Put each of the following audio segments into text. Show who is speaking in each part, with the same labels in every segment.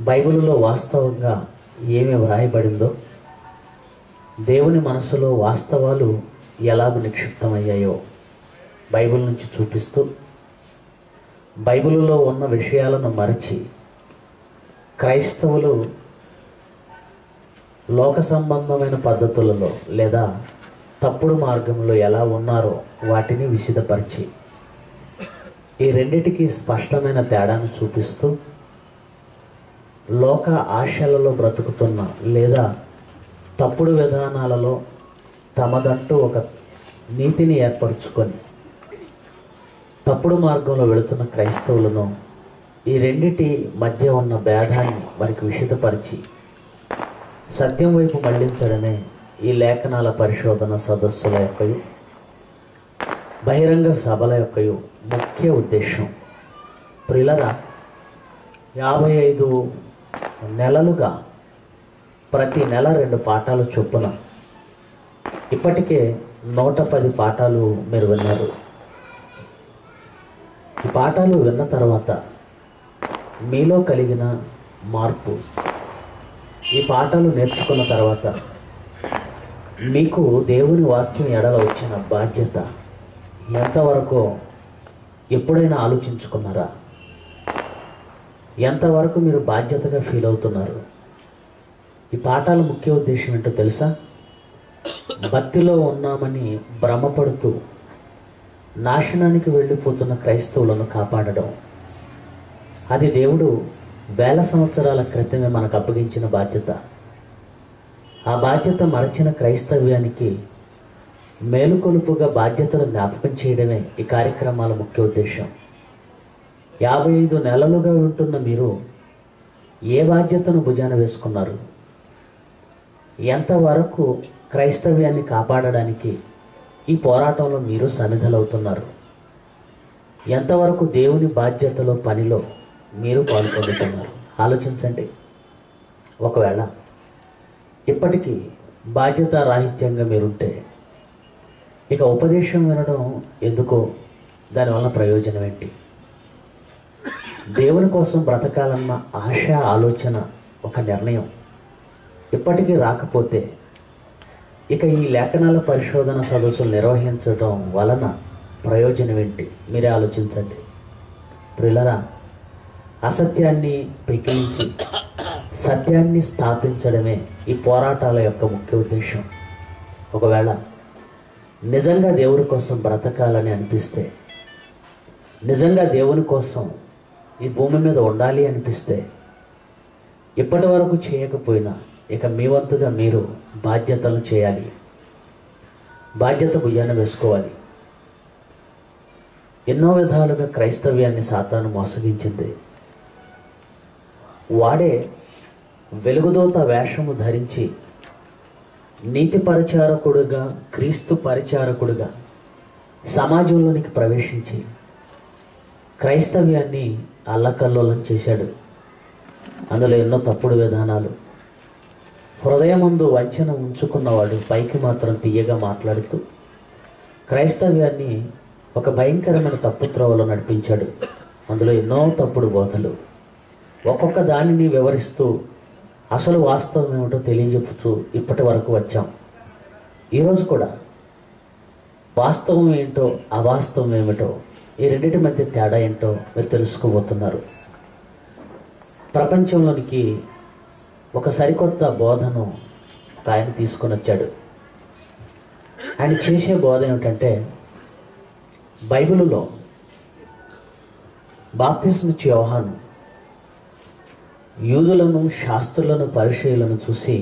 Speaker 1: బైబిల్లో వాస్తవంగా ఏమి వ్రాయబడిందో, దేవుని మనసులో వాస్తవాలు ఎలాగ నిక్షిప్తమయ్యాయో బైబిల్ నుంచి చూపిస్తూ, బైబిల్లో ఉన్న విషయాలను మరచి క్రైస్తవులు లోక సంబంధమైన పద్ధతులలో లేదా తప్పుడు మార్గంలో ఎలా ఉన్నారో వాటిని విశదపరిచి ఈ రెండిటికి స్పష్టమైన తేడాను చూపిస్తూ, లోక ఆశలలో బ్రతుకుతున్న లేదా తప్పుడు విధానాలలో తమదంటూ ఒక నీతిని ఏర్పరచుకొని తప్పుడు మార్గంలో వెళుతున్న క్రైస్తవులను ఈ రెండిటి మధ్య ఉన్న భేదాన్ని వారికి విశదపరిచి సత్యం వైపు మళ్లించడమే ఈ లేఖనాల పరిశోధన సదస్సుల యొక్కయు బహిరంగ సభల యొక్కయు ముఖ్య ఉద్దేశం. ప్రియులరా, 55 నెలలుగా ప్రతి నెల 2 పాఠాలు చొప్పున ఇప్పటికే 110 పాఠాలు మీరు విన్నారు. ఈ పాఠాలు విన్న తర్వాత మీలో కలిగిన మార్పు, ఈ పాఠాలు నేర్చుకున్న తర్వాత మీకు దేవుని వాక్యం ఎడల వచ్చిన బాధ్యత ఎంతవరకు ఎప్పుడైనా ఆలోచించుకున్నారా? ఎంతవరకు మీరు బాధ్యతగా ఫీల్ అవుతున్నారు? ఈ పాఠాల ముఖ్య ఉద్దేశం ఏంటో తెలుసా? భక్తిలో ఉన్నామని భ్రమపడుతూ నాశనానికి వెళ్ళిపోతున్న క్రైస్తవులను కాపాడడం. అది దేవుడు వేల సంవత్సరాల క్రితమే మనకు అప్పగించిన బాధ్యత. ఆ బాధ్యత మరచిన క్రైస్తవ్యానికి మేలుకొలుపుగా బాధ్యతలు జ్ఞాపకం చేయడమే ఈ కార్యక్రమాల ముఖ్య ఉద్దేశం. 55 నెలలుగా ఉంటున్న మీరు ఏ బాధ్యతను భుజాన వేసుకున్నారు? ఎంతవరకు క్రైస్తవ్యాన్ని కాపాడడానికి ఈ పోరాటంలో మీరు సమిధలవుతున్నారు? ఎంతవరకు దేవుని బాధ్యతలో పనిలో మీరు పాల్పొందుతున్నారు? ఆలోచించండి. ఒకవేళ ఇప్పటికీ బాధ్యత రాహిత్యంగా మీరుంటే ఇక ఉపదేశం వినడం ఎందుకో? దానివల్ల ప్రయోజనం ఏంటి? దేవుని కోసం బ్రతకాలన్న ఆశ, ఆలోచన, ఒక నిర్ణయం ఇప్పటికీ రాకపోతే ఇక ఈ లేఖనాల పరిశోధన సదస్సులు నిర్వహించడం వలన ప్రయోజనం ఏంటి? మీరే ఆలోచించండి. ప్రియులరా, అసత్యాన్ని పెకిలించి సత్యాన్ని స్థాపించడమే ఈ పోరాటాల యొక్క ముఖ్య ఉద్దేశం. ఒకవేళ నిజంగా దేవుని కోసం బ్రతకాలని అనిపిస్తే, నిజంగా దేవుని కోసం ఈ భూమి మీద ఉండాలి అనిపిస్తే, ఇప్పటి వరకు చేయకపోయినా ఇక మీ వంతుగా మీరు బాధ్యతలు చేయాలి. బాధ్యత భుజాన వేసుకోవాలి. ఎన్నో విధాలుగా క్రైస్తవ్యాన్ని సాతాను మోసగించింది. వాడే వెలుగుదోత వేషము ధరించి నీతి పరిచారకుడుగా, క్రీస్తు పరిచారకుడుగా సమాజంలోనికి ప్రవేశించి క్రైస్తవ్యాన్ని అల్లకల్లోలం చేశాడు. అందులో ఎన్నో తప్పుడు విధానాలు. హృదయమందు వంచన ఉంచుకున్నవాడు పైకి మాత్రం తీయగా మాట్లాడుతూ క్రైస్తవ్యాన్ని ఒక భయంకరమైన తప్పు త్రోవలో నడిపించాడు. అందులో ఎన్నో తప్పుడు బోధలు, ఒక్కొక్క దానిని వివరిస్తూ అసలు వాస్తవం ఏమిటో తెలియజెప్పుతూ ఇప్పటి వరకు వచ్చాం. ఈరోజు కూడా వాస్తవం ఏంటో, అవాస్తవం ఏమిటో, ఈ రెండింటి మధ్య తేడా ఏంటో మీరు తెలుసుకోబోతున్నారు. ప్రపంచంలోనికి ఒక సరికొత్త బోధను ఆయన తీసుకొని వచ్చాడు. ఆయన చేసే బోధ ఏమిటంటే, బైబిలులో బాప్తిస్మిచ్చే యోహాను యూదులను, శాస్త్రులను, పరిసయ్యులను చూసి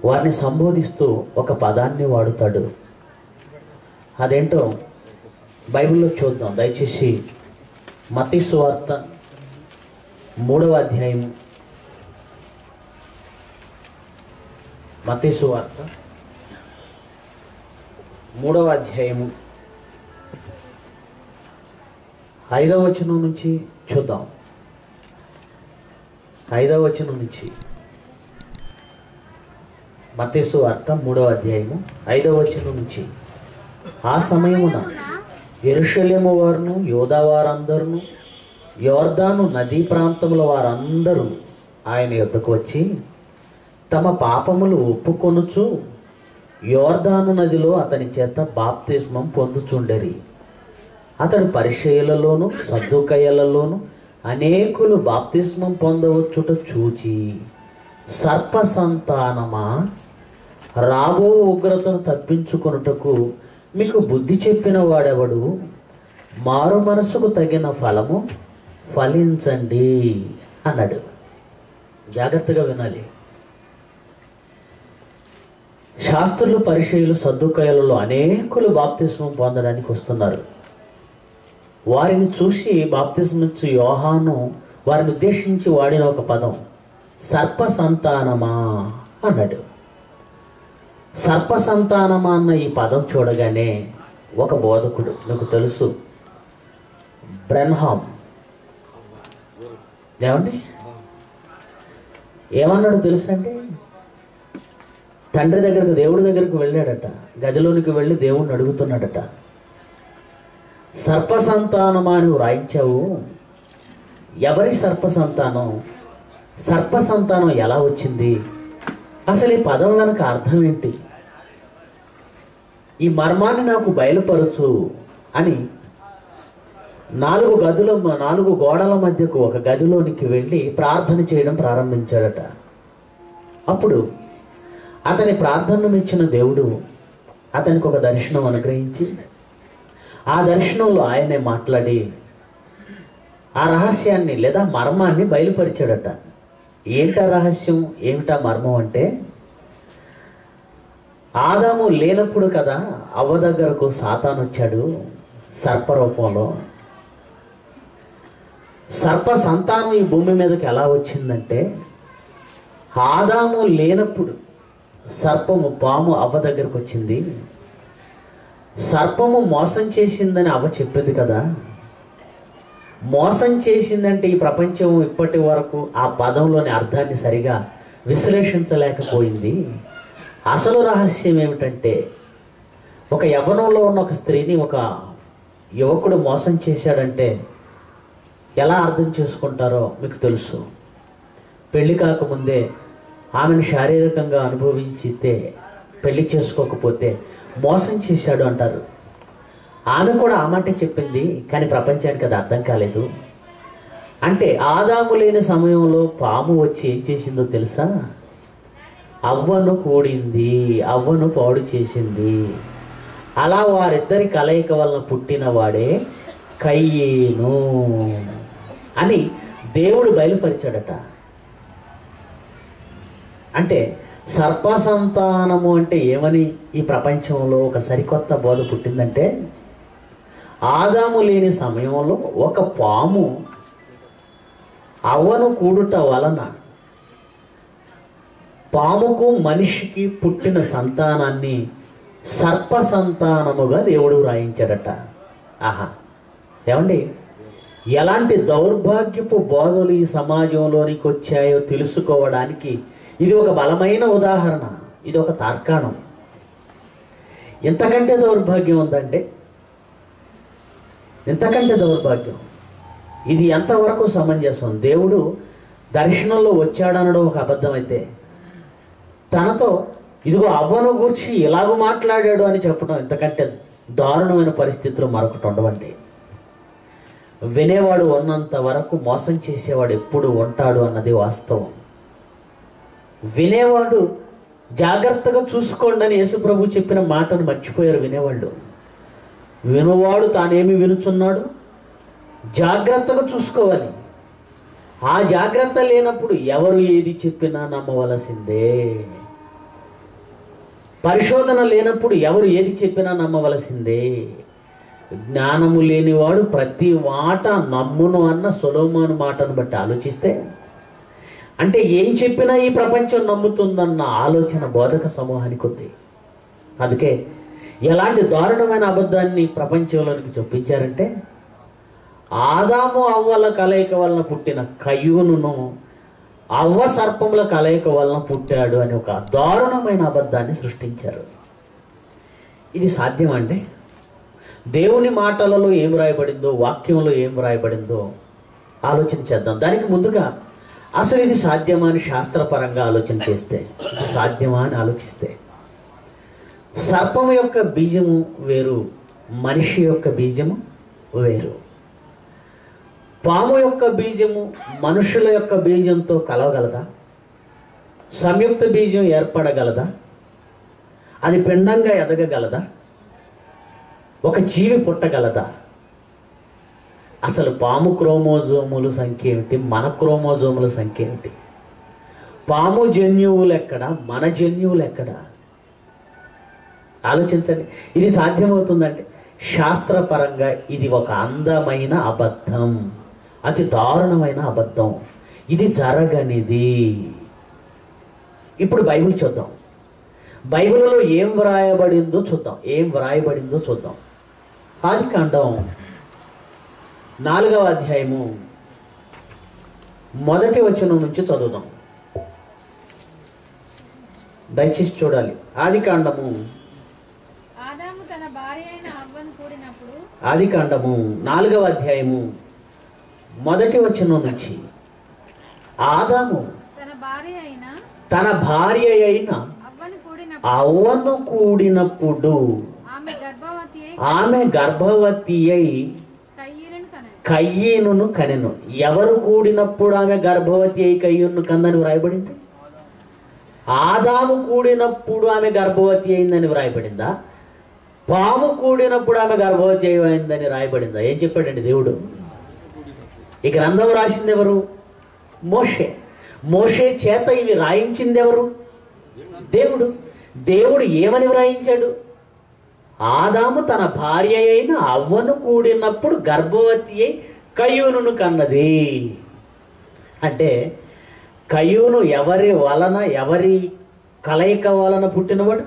Speaker 1: వారిని సంబోధిస్తూ ఒక పదాన్ని వాడుతాడు. అదేంటో బైబిల్లో చూద్దాం. దయచేసి మత్తయి సువార్త 3వ అధ్యాయం, మత్తయి సువార్త 3వ అధ్యాయము 5వ వచనం నుంచి చూద్దాం. 5వ వచనం నుంచి మత్తయి సువార్త 3వ అధ్యాయము 5వ వచనం నుంచి. ఆ సమయమున యెరూషలేము వారును యూదా వారందరూ యోర్దాను నదీ ప్రాంతముల వారందరూ ఆయన యొద్దకు వచ్చి తమ పాపములు ఒప్పుకొనుచు యోర్దాను నదిలో అతని చేత బాప్తిస్మం పొందుచుండెరి. అతడు పరిసయ్యులలోను సద్దూకయ్యులలోను అనేకులు బాప్తిస్మం పొందవచ్చుట చూచి, సర్ప సంతానమా, రాబో ఉగ్రతను తప్పించుకొనుటకు మీకు బుద్ధి చెప్పిన వాడెవడు? మారు మనసుకు తగిన ఫలము ఫలించండి అన్నాడు. జాగ్రత్తగా వినాలి. శాస్త్రులు పరిసయ్యులు సద్దూకయ్యులలో అనేకులు బాప్తిస్మం పొందడానికి వస్తున్నారు. వారిని చూసి బాప్తిస్మిచ్చు యోహాను వారిని ఉద్దేశించి వాడిన ఒక పదం సర్ప సంతానమా అన్నాడు. సర్ప సంతానమా అన్న ఈ పదం చూడగానే ఒక బోధకుడు, మీకు తెలుసు, బ్రెన్హామ్, ఏమండి ఏమన్నాడు తెలుసండి? తండ్రి దగ్గరకు, దేవుడి దగ్గరకు వెళ్ళాడట. గదిలోనికి వెళ్ళి దేవుణ్ణి అడుగుతున్నాడట, సర్ప సంతానమా నువ్వు రాయించావు, ఎవరి సర్ప సంతానం? సర్ప సంతానం ఎలా వచ్చింది? అసలు ఈ పదం కనుక అర్థం ఏంటి? ఈ మర్మాన్ని నాకు బయలుపరచు అని 4 గోడల మధ్యకు ఒక గదిలోనికి వెళ్ళి ప్రార్థన చేయడం ప్రారంభించాడట. అప్పుడు అతని ప్రార్థనను మెచ్చిన దేవుడు అతనికి ఒక దర్శనం అనుగ్రహించి, ఆ దర్శనంలో ఆయనే మాట్లాడి ఆ రహస్యాన్ని లేదా మర్మాన్ని బయలుపరిచాడట. ఏంటా రహస్యం, ఏమిటా మర్మం అంటే, ఆదాము లేనప్పుడు కదా అవ్వ దగ్గరకు సాతాను వచ్చాడు సర్పరూపంలో. సర్ప సంతానం ఈ భూమి మీదకి ఎలా వచ్చిందంటే, ఆదాము లేనప్పుడు సర్పము, పాము అవ్వ దగ్గరకు వచ్చింది. సర్పము మోసం చేసిందని అవ్వ చెప్పింది కదా. మోసం చేసిందంటే ఈ ప్రపంచం ఇప్పటి వరకు ఆ పదంలోని అర్థాన్ని సరిగా విశ్లేషించలేకపోయింది. అసలు రహస్యం ఏమిటంటే, ఒక యవ్వనంలో ఉన్న ఒక స్త్రీని ఒక యువకుడు మోసం చేశాడంటే ఎలా అర్థం చేసుకుంటారో మీకు తెలుసు. పెళ్లి కాకముందే ఆమెను శారీరకంగా అనుభవించితే, పెళ్లి చేసుకోకపోతే మోసం చేశాడు అంటారు. ఆమె కూడా ఆ మాట చెప్పింది, కానీ ప్రపంచానికి అది అర్థం కాలేదు. అంటే ఆదాము లేని సమయంలో పాము వచ్చి ఏం చేసిందో తెలుసా? అవ్వను కూడింది, అవ్వను పాడు చేసింది. అలా వారిద్దరి కలయిక వలన పుట్టిన వాడే కయ్యేను అని దేవుడు బయలుపరిచాడట. అంటే సర్ప సంతానము అంటే ఏమని ఈ ప్రపంచంలో ఒక సరికొత్త బోధ పుట్టిందంటే, ఆదాము లేని సమయంలో ఒక పాము అవ్వను కూడుట వలన పాముకు మనిషికి పుట్టిన సంతానాన్ని సర్ప సంతానముగా దేవుడు వ్రాయించాడట. ఆహా, ఏమండి, ఎలాంటి దౌర్భాగ్యపు బోధలు ఈ సమాజంలోనికి వచ్చాయో తెలుసుకోవడానికి ఇది ఒక బలమైన ఉదాహరణ. ఇది ఒక తార్కాణం. ఎంతకంటే దౌర్భాగ్యం ఉందంటే, ఎంతకంటే దౌర్భాగ్యం. ఇది ఎంతవరకు సమంజసం? దేవుడు దర్శనంలో వచ్చాడనడం ఒక అబద్ధం అయితే, తనతో ఇదిగో అవ్వను గూర్చి ఇలాగూ మాట్లాడాడు అని చెప్పడం ఎంతకంటే దారుణమైన పరిస్థితులు మరొకటి ఉండవండి. వినేవాడు ఉన్నంత వరకు మోసం చేసేవాడు ఎప్పుడు ఉంటాడు అన్నది వాస్తవం. వినేవాడు జాగ్రత్తగా చూసుకోండి అని యేసుప్రభు చెప్పిన మాటను మర్చిపోయారు వినేవాళ్ళు. వినువాడు తానేమి వినుచున్నాడు జాగ్రత్తగా చూసుకోవాలి. ఆ జాగ్రత్త లేనప్పుడు ఎవరు ఏది చెప్పినా నమ్మవలసిందే. పరిశోధన లేనప్పుడు ఎవరు ఏది చెప్పినా నమ్మవలసిందే. జ్ఞానము లేనివాడు ప్రతి మాట నమ్మును అన్న సొలొమోను మాటను బట్టి ఆలోచిస్తే, అంటే ఏం చెప్పినా ఈ ప్రపంచం నమ్ముతుందన్న ఆలోచన బోధక సమూహానికి ఉంది. అందుకే ఎలాంటి దారుణమైన అబద్ధాన్ని ప్రపంచంలోనికి చొప్పించారంటే, ఆదాము అవ్వల కలయిక వలన పుట్టిన కయ్యూనును అవ్వ సర్పముల కలయిక వలన పుట్టాడు అని ఒక దారుణమైన అబద్ధాన్ని సృష్టించారు. ఇది సాధ్యం అంటే, దేవుని మాటలలో ఏం రాయబడిందో, వాక్యంలో ఏం రాయబడిందో ఆలోచన చేద్దాం. దానికి ముందుగా అసలు ఇది సాధ్యమా అని శాస్త్రపరంగా ఆలోచన చేస్తే, ఇది సాధ్యమా అని ఆలోచిస్తే, సర్పం యొక్క బీజము వేరు, మనిషి యొక్క బీజము వేరు. పాము యొక్క బీజము మనుషుల యొక్క బీజంతో కలవగలదా? సంయుక్త బీజం ఏర్పడగలదా? అది పిండంగా ఎదగగలదా? ఒక జీవి పుట్టగలదా? అసలు పాము క్రోమోజోముల సంఖ్య ఏమిటి? మన క్రోమోజోముల సంఖ్య ఏమిటి? పాము జన్యువులు ఎక్కడ, మన జన్యువులు ఎక్కడ? ఆలోచించండి. ఇది సాధ్యమవుతుందంటే శాస్త్రపరంగా ఇది ఒక అందమైన అబద్ధం, అతి దారుణమైన అబద్ధం. ఇది జరగనిది. ఇప్పుడు బైబిల్ చూద్దాం. బైబిల్లో ఏం వ్రాయబడిందో చూద్దాం. ఏం వ్రాయబడిందో చూద్దాం. ఆదికాండం 4వ అధ్యాయము 1వ వచనం నుంచి చదువుదాం. దయచేసి చూడాలి. ఆదికాండము 4వ అధ్యాయము 1వ వచనం నుంచి, ఆదాము తన భార్య అయిన అవ్వను కూడినప్పుడు ఆమె గర్భవతి అయి కయ్యీనును కనెను. ఎవరు కూడినప్పుడు ఆమె గర్భవతి అయి కయ్యూను కందని వ్రాయబడింది? ఆదాము కూడినప్పుడు ఆమె గర్భవతి అయిందని వ్రాయబడిందా? పాము కూడినప్పుడు ఆమె గర్భవతి అయిందని రాయబడిందా? ఏం చెప్పాడండి దేవుడు? ఈ గ్రంథం రాసింది ఎవరు? మోషే. మోషే చేత ఇవి రాయించింది ఎవరు? దేవుడు. దేవుడు ఏమని వ్రాయించాడు? ఆదాము తన భార్య అయిన అవ్వను కూడినప్పుడు గర్భవతి అయి కయ్యూనును కన్నది. అంటే కయ్యూను ఎవరి వలన, ఎవరి కలయిక వలన పుట్టినవాడు?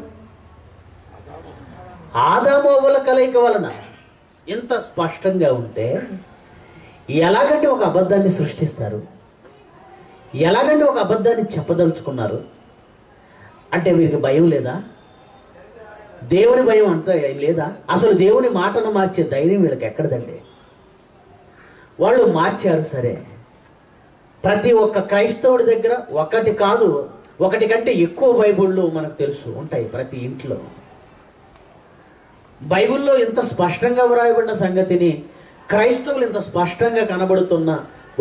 Speaker 1: ఆదాము అవ్వల కలయిక వలన. ఇంత స్పష్టంగా ఉంటే ఎలాగంటే ఒక అబద్ధాన్ని సృష్టిస్తారు? ఎలాగంటే ఒక అబద్ధాన్ని చెప్పదలుచుకున్నారు? అంటే వీరికి భయం లేదా? దేవుని భయం అంతా లేదా? అసలు దేవుని మాటను మార్చే ధైర్యం వీళ్ళకి ఎక్కడదండి? వాళ్ళు మార్చారు సరే. ప్రతి ఒక్క క్రైస్తవుడి దగ్గర ఒకటి కాదు, ఒకటి కంటే ఎక్కువ బైబిళ్ళు మనకు తెలుసు ఉంటాయి ప్రతి ఇంట్లో. బైబిల్లో ఇంత స్పష్టంగా వ్రాయబడిన సంగతిని క్రైస్తవులు ఇంత స్పష్టంగా కనబడుతున్న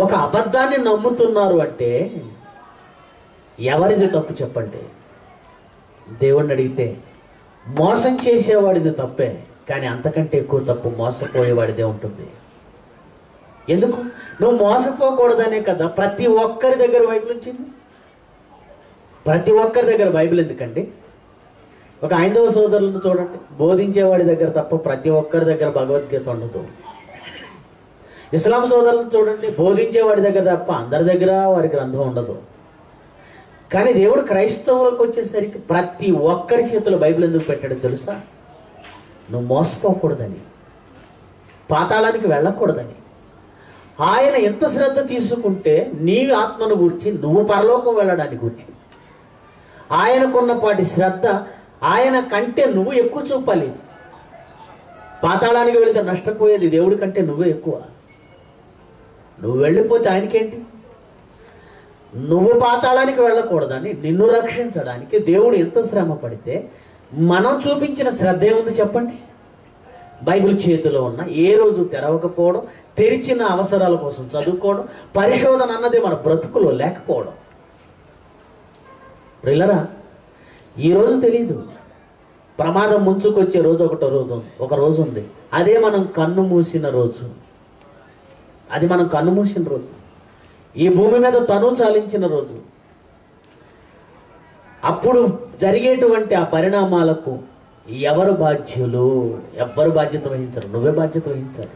Speaker 1: ఒక అబద్ధాన్ని నమ్ముతున్నారు అంటే ఎవరిది తప్పు చెప్పండి? దేవుణ్ణి అడిగితే మోసం చేసేవాడిది తప్పే, కానీ అంతకంటే ఎక్కువ తప్పు మోసపోయేవాడిదే ఉంటుంది. ఎందుకు? నువ్వు మోసపోకూడదనే కదా ప్రతి ఒక్కరి దగ్గర బైబిల్ వచ్చింది. ప్రతి ఒక్కరి దగ్గర బైబిల్ ఎందుకండి? ఒక హైందవ సోదరులను చూడండి, బోధించేవాడి దగ్గర తప్ప ప్రతి ఒక్కరి దగ్గర భగవద్గీత ఉండదు. ఇస్లాం సోదరులను చూడండి, బోధించేవాడి దగ్గర తప్ప అందరి దగ్గర వారి గ్రంథం ఉండదు. కానీ దేవుడు క్రైస్తవులకు వచ్చేసరికి ప్రతి ఒక్కరి చేతిలో బైబిల్ ఎందుకు పెట్టాడు తెలుసా? నువ్వు మోసపోకూడదని, పాతాళానికి వెళ్ళకూడదని. ఆయన ఎంత శ్రద్ధ తీసుకుంటే నీ ఆత్మను గూర్చి, నువ్వు పరలోకం వెళ్ళడానికి గూర్చి ఆయనకున్నపాటి శ్రద్ధ ఆయన కంటే నువ్వు ఎక్కువ చూపాలి. పాతాళానికి వెళితే నష్టపోయేది దేవుడి కంటే నువ్వే ఎక్కువ. నువ్వు వెళ్ళిపోతే ఆయనకేంటి? నువ్వు పాతాళానికి వెళ్ళకూడదని నిన్ను రక్షించడానికి దేవుడు ఎంత శ్రమ పడితే మనం చూపించిన శ్రద్ధ ఏముంది చెప్పండి? బైబిల్ చేతిలో ఉన్న ఏ రోజు తెరవకపోవడం, తెరిచిన అవసరాల కోసం చదువుకోవడం, పరిశోధన అన్నది మన బ్రతుకులో లేకపోవడం. ప్రియులరా, ఈరోజు తెలీదు, ప్రమాదం ముంచుకొచ్చే రోజు ఒక రోజు ఉంది. అదే మనం కన్ను మూసిన రోజు. అది మనం కన్ను మూసిన రోజు, ఈ భూమి మీద తను చాలించిన రోజు. అప్పుడు జరిగేటువంటి ఆ పరిణామాలకు ఎవరు బాధ్యులు? ఎవ్వరు బాధ్యత వహించరు, నువ్వే బాధ్యత వహించాలి.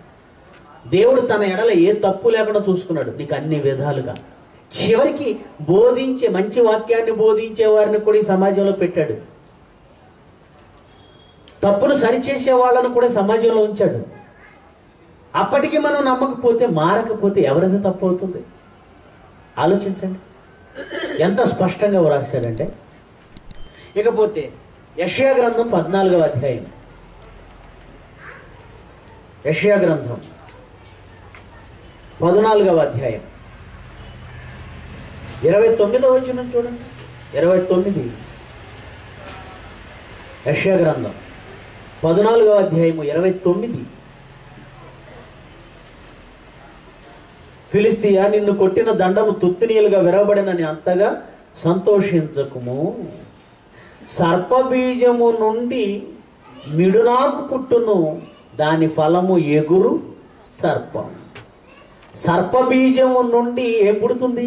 Speaker 1: దేవుడు తన ఎడల ఏ తప్పు లేకుండా చూసుకున్నాడు నీకు అన్ని విధాలుగా. చివరికి బోధించే, మంచి వాక్యాన్ని బోధించే వారిని కూడా ఈ సమాజంలో పెట్టాడు. తప్పును సరిచేసే వాళ్ళను కూడా సమాజంలో ఉంచాడు. అప్పటికి మనం నమ్మకపోతే, మారకపోతే ఎవరిది తప్పు అవుతుంది? ఆలోచించండి ఎంత స్పష్టంగా వ్రాశాడంటే. ఇకపోతే యెషయా గ్రంథం 14వ అధ్యాయం. యెషయా గ్రంథం 14వ అధ్యాయం 29వ వచనం చూడండి. 29 యెషయా గ్రంథం 14వ అధ్యాయము 29. ఫిలిష్తీయా, నిన్ను కొట్టిన దండము తుత్తినీలుగా విరవబడినని అంతగా సంతోషించకుము. సర్పబీజము నుండి మిడునాకు పుట్టును, దాని ఫలము ఎగురు సర్పం. సర్పబీజము నుండి ఏం పుడుతుంది?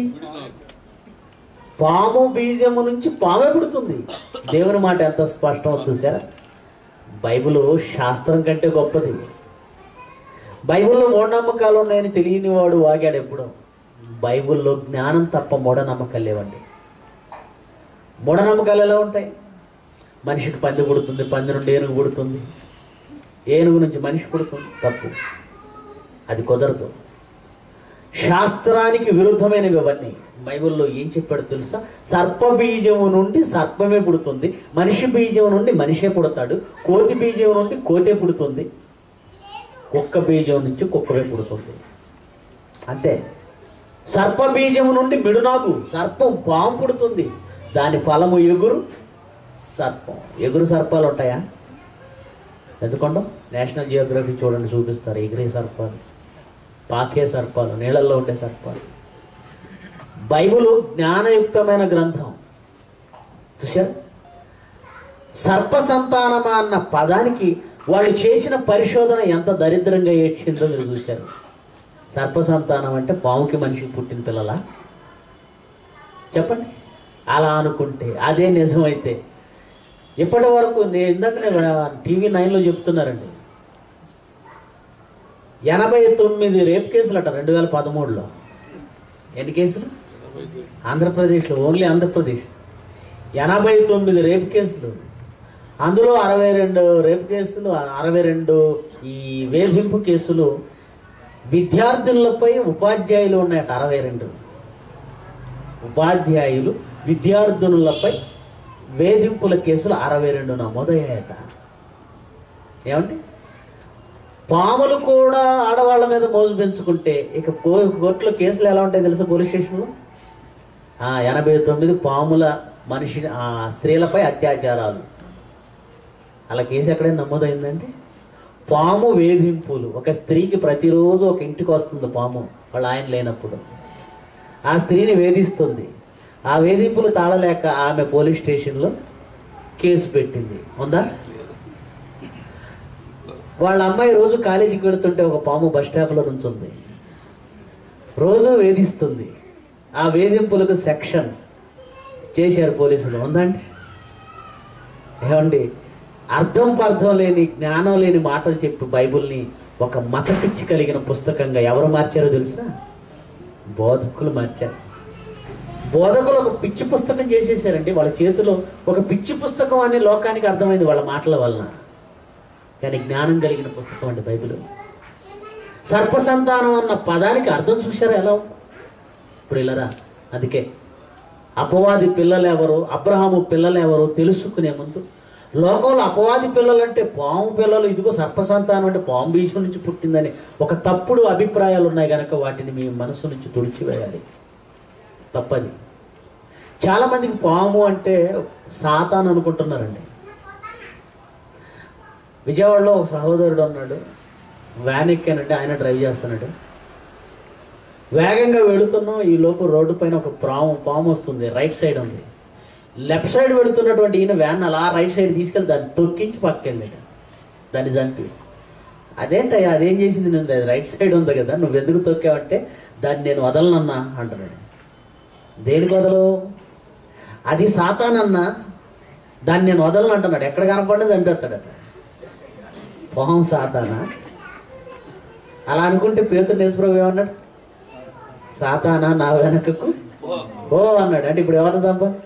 Speaker 1: పాము బీజము నుంచి పామే పుడుతుంది. దేవుని మాట ఎంత స్పష్టమో చూసారా? బైబిల్ శాస్త్రం కంటే గొప్పది. బైబిల్లో మూఢనమ్మకాలు ఉన్నాయని తెలియని వాడు వాగాడు ఎప్పుడో. బైబిల్లో జ్ఞానం తప్ప మూఢనమ్మకాలు లేవండి. మూఢనమ్మకాలు ఎలా ఉంటాయి? మనిషికి పంది పుడుతుంది, పంది నుండి ఏనుగు పుడుతుంది, ఏనుగు నుంచి మనిషి పుడుతుంది. తప్పు, అది కుదరదు. శాస్త్రానికి విరుద్ధమైనవి అవన్నీ. బైబిల్లో ఏం చెప్పాడు తెలుసా? సర్ప బీజము నుండి సర్పమే పుడుతుంది, మనిషి బీజం నుండి మనిషే పుడతాడు, కోతి బీజం నుండి కోతే పుడుతుంది, కుక్క బీజం నుంచి కుక్కవే పుడుతుంది. అంతే. సర్ప బీజము నుండి మిడునాగు సర్పం పాము పుడుతుంది, దాని ఫలము ఎగురు సర్పం. ఎగురు సర్పాలు ఉంటాయా? ఎందుకంటే నేషనల్ జియోగ్రఫీ చూడండి, చూపిస్తారు ఎగిరే సర్పాలు, పాకే సర్పాలు, నీళ్ళల్లో ఉండే సర్పాలు. బైబిల్ జ్ఞానయుక్తమైన గ్రంథం. చూశారు? సర్ప సంతానమా అన్న పదానికి వాళ్ళు చేసిన పరిశోధన ఎంత దరిద్రంగా ఏడ్చిందో మీరు చూశారు. సర్ప సంతానం అంటే పాముకి మనిషికి పుట్టిన పిల్లలా? చెప్పండి. అలా అనుకుంటే అదే నిజమైతే ఇప్పటి వరకు ఇందాకనే టీవీ 9లో చెప్తున్నారండి, 89 రేప్ కేసులు అట 2013లో. ఎన్ని కేసులు? ఆంధ్రప్రదేశ్లో, ఓన్లీ ఆంధ్రప్రదేశ్ 89 రేప్ కేసులు. అందులో 62 రేప్ కేసులు, 62 ఈ వేధింపు కేసులు విద్యార్థులపై ఉపాధ్యాయులు ఉన్నాయట. 62 ఉపాధ్యాయులు విద్యార్థులపై వేధింపుల కేసులు 62 నమోదయ్యాయట. ఏమండి? పాములు కూడా ఆడవాళ్ళ మీద మోజు పెంచుకుంటే ఇక కోర్టులో కేసులు ఎలా ఉంటాయి తెలుసా? పోలీస్ స్టేషన్లో 89 పాముల స్త్రీలపై అత్యాచారాలు. అలా కేసు ఎక్కడైనా నమోదైందండి? పాము వేధింపులు. ఒక స్త్రీకి ప్రతిరోజు ఒక ఇంటికి వస్తుంది పాము, వాళ్ళ ఆయన లేనప్పుడు. ఆ స్త్రీని వేధిస్తుంది. ఆ వేధింపులు తాళలేక ఆమె పోలీస్ స్టేషన్లో కేసు పెట్టింది. ఉందా? వాళ్ళ అమ్మాయి రోజు కాలేజీకి వెళుతుంటే ఒక పాము బస్ స్టాప్లో నుంచుంది, రోజు వేధిస్తుంది. ఆ వేధింపులకు సెక్షన్ చేశారు పోలీసులు. ఉందండి? ఏమండి? అర్థం పర్థం లేని, జ్ఞానం లేని మాటలు చెప్పి బైబిల్ని ఒక మత పిచ్చి కలిగిన పుస్తకంగా ఎవరు మార్చారో తెలుసా? బోధకులు మార్చారు. బోధకులు ఒక పిచ్చి పుస్తకం చేసేసారండి. వాళ్ళ చేతిలో ఒక పిచ్చి పుస్తకం అని లోకానికి అర్థమైంది వాళ్ళ మాటల వలన. కానీ జ్ఞానం కలిగిన పుస్తకం అండి బైబిల్. సర్పసంతానం అన్న పదానికి అర్థం చూశారా ఎలా? ఇప్పుడు ఇలారా. అందుకే అపవాది పిల్లలు ఎవరు, అబ్రహాము పిల్లలు ఎవరు తెలుసుకునే ముందు లోకంలో అపవాది పిల్లలంటే పాము పిల్లలు, ఇదిగో సర్పసంతానం అంటే పాము బీజం నుంచి పుట్టిందని ఒక తప్పుడు అభిప్రాయాలు ఉన్నాయి కనుక వాటిని మీ మనసు నుంచి తుడిచివేయాలి. తప్పది. చాలామందికి పాము అంటే సాతాను అనుకుంటున్నారండి. విజయవాడలో ఒక సహోదరుడు ఉన్నాడు, వ్యాన్ ఎక్కానంటే ఆయన డ్రైవ్ చేస్తున్నాడు. వేగంగా వెళుతున్నాం, ఈ లోపు రోడ్డు పైన ఒక పాము వస్తుంది, రైట్ సైడ్ ఉంది. లెఫ్ట్ సైడ్ వెళుతున్నటువంటి ఈయన వ్యాన్ అలా రైట్ సైడ్ తీసుకెళ్ళి దాన్ని తొక్కించి పక్కకెళ్ళాడు, దాన్ని చంపి. అదేంటయ్యా, అదేం చేసింది? నేను రైట్ సైడ్ ఉంది కదా, నువ్వు ఎందుకు తొక్కావంటే దాన్ని నేను వదలనన్నా అంటున్నాడు. దేనికి వదలు? అది సాతానన్నా, దాన్ని నేను వదలను అంటున్నాడు. ఎక్కడ కనపడినా చంపేస్తాడట. పాము సాతానా? అలా అనుకుంటే పేతురు నేసుప్రభు ఏమన్నాడు? సాతానా నా వెనకకు ఓ అన్నాడు. అంటే ఇప్పుడు ఎవరిని చంపాలి?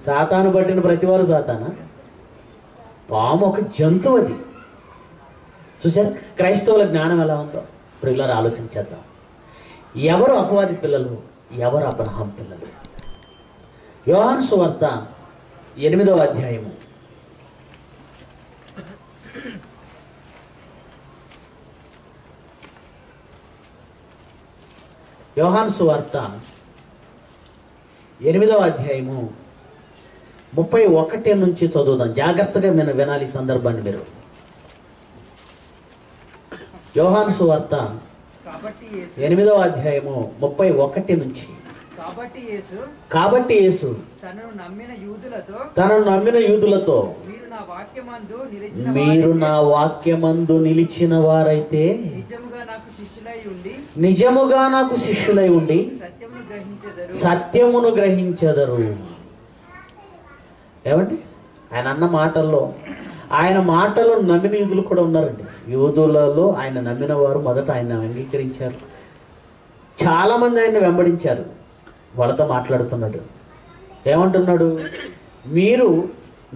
Speaker 1: సాతాను పట్టిన ప్రతివారు సాతానా? పాము ఒక జంతువు. అది చూసారు? క్రైస్తవుల జ్ఞానం ఎలా ఉందో ఇప్పుడు ఇలా ఆలోచన చేద్దాం. ఎవరు అపవాది పిల్లలు, ఎవరు అబ్రహాం పిల్లలు? యోహాను సువార్త 8వ అధ్యాయము 8 యోహాను సువార్త 8వ అధ్యాయము 31 నుంచి చదువుదాం. జాగ్రత్తగా వినాలి ఈ సందర్భాన్ని మీరు. యోహాను సువార్త 8వ అధ్యాయము 31 నుంచి. కాబట్టి యేసు తనను నమ్మిన యూదులతో మీరు నా వాక్యమందు నిలిచిన వారైతే నిజముగా నాకు శిష్యులై ఉండి సత్యమును గ్రహించెదరు. ఏమండి, ఆయన అన్న మాటల్లో ఆయన మాటలు నమ్మిన యూదులు కూడా ఉన్నారండి. యూదులలో ఆయన నమ్మిన వారు మొదట ఆయన అంగీకరించారు. చాలామంది ఆయన వెంబడించారు. వాళ్ళతో మాట్లాడుతున్నాడు. ఏమంటున్నాడు? మీరు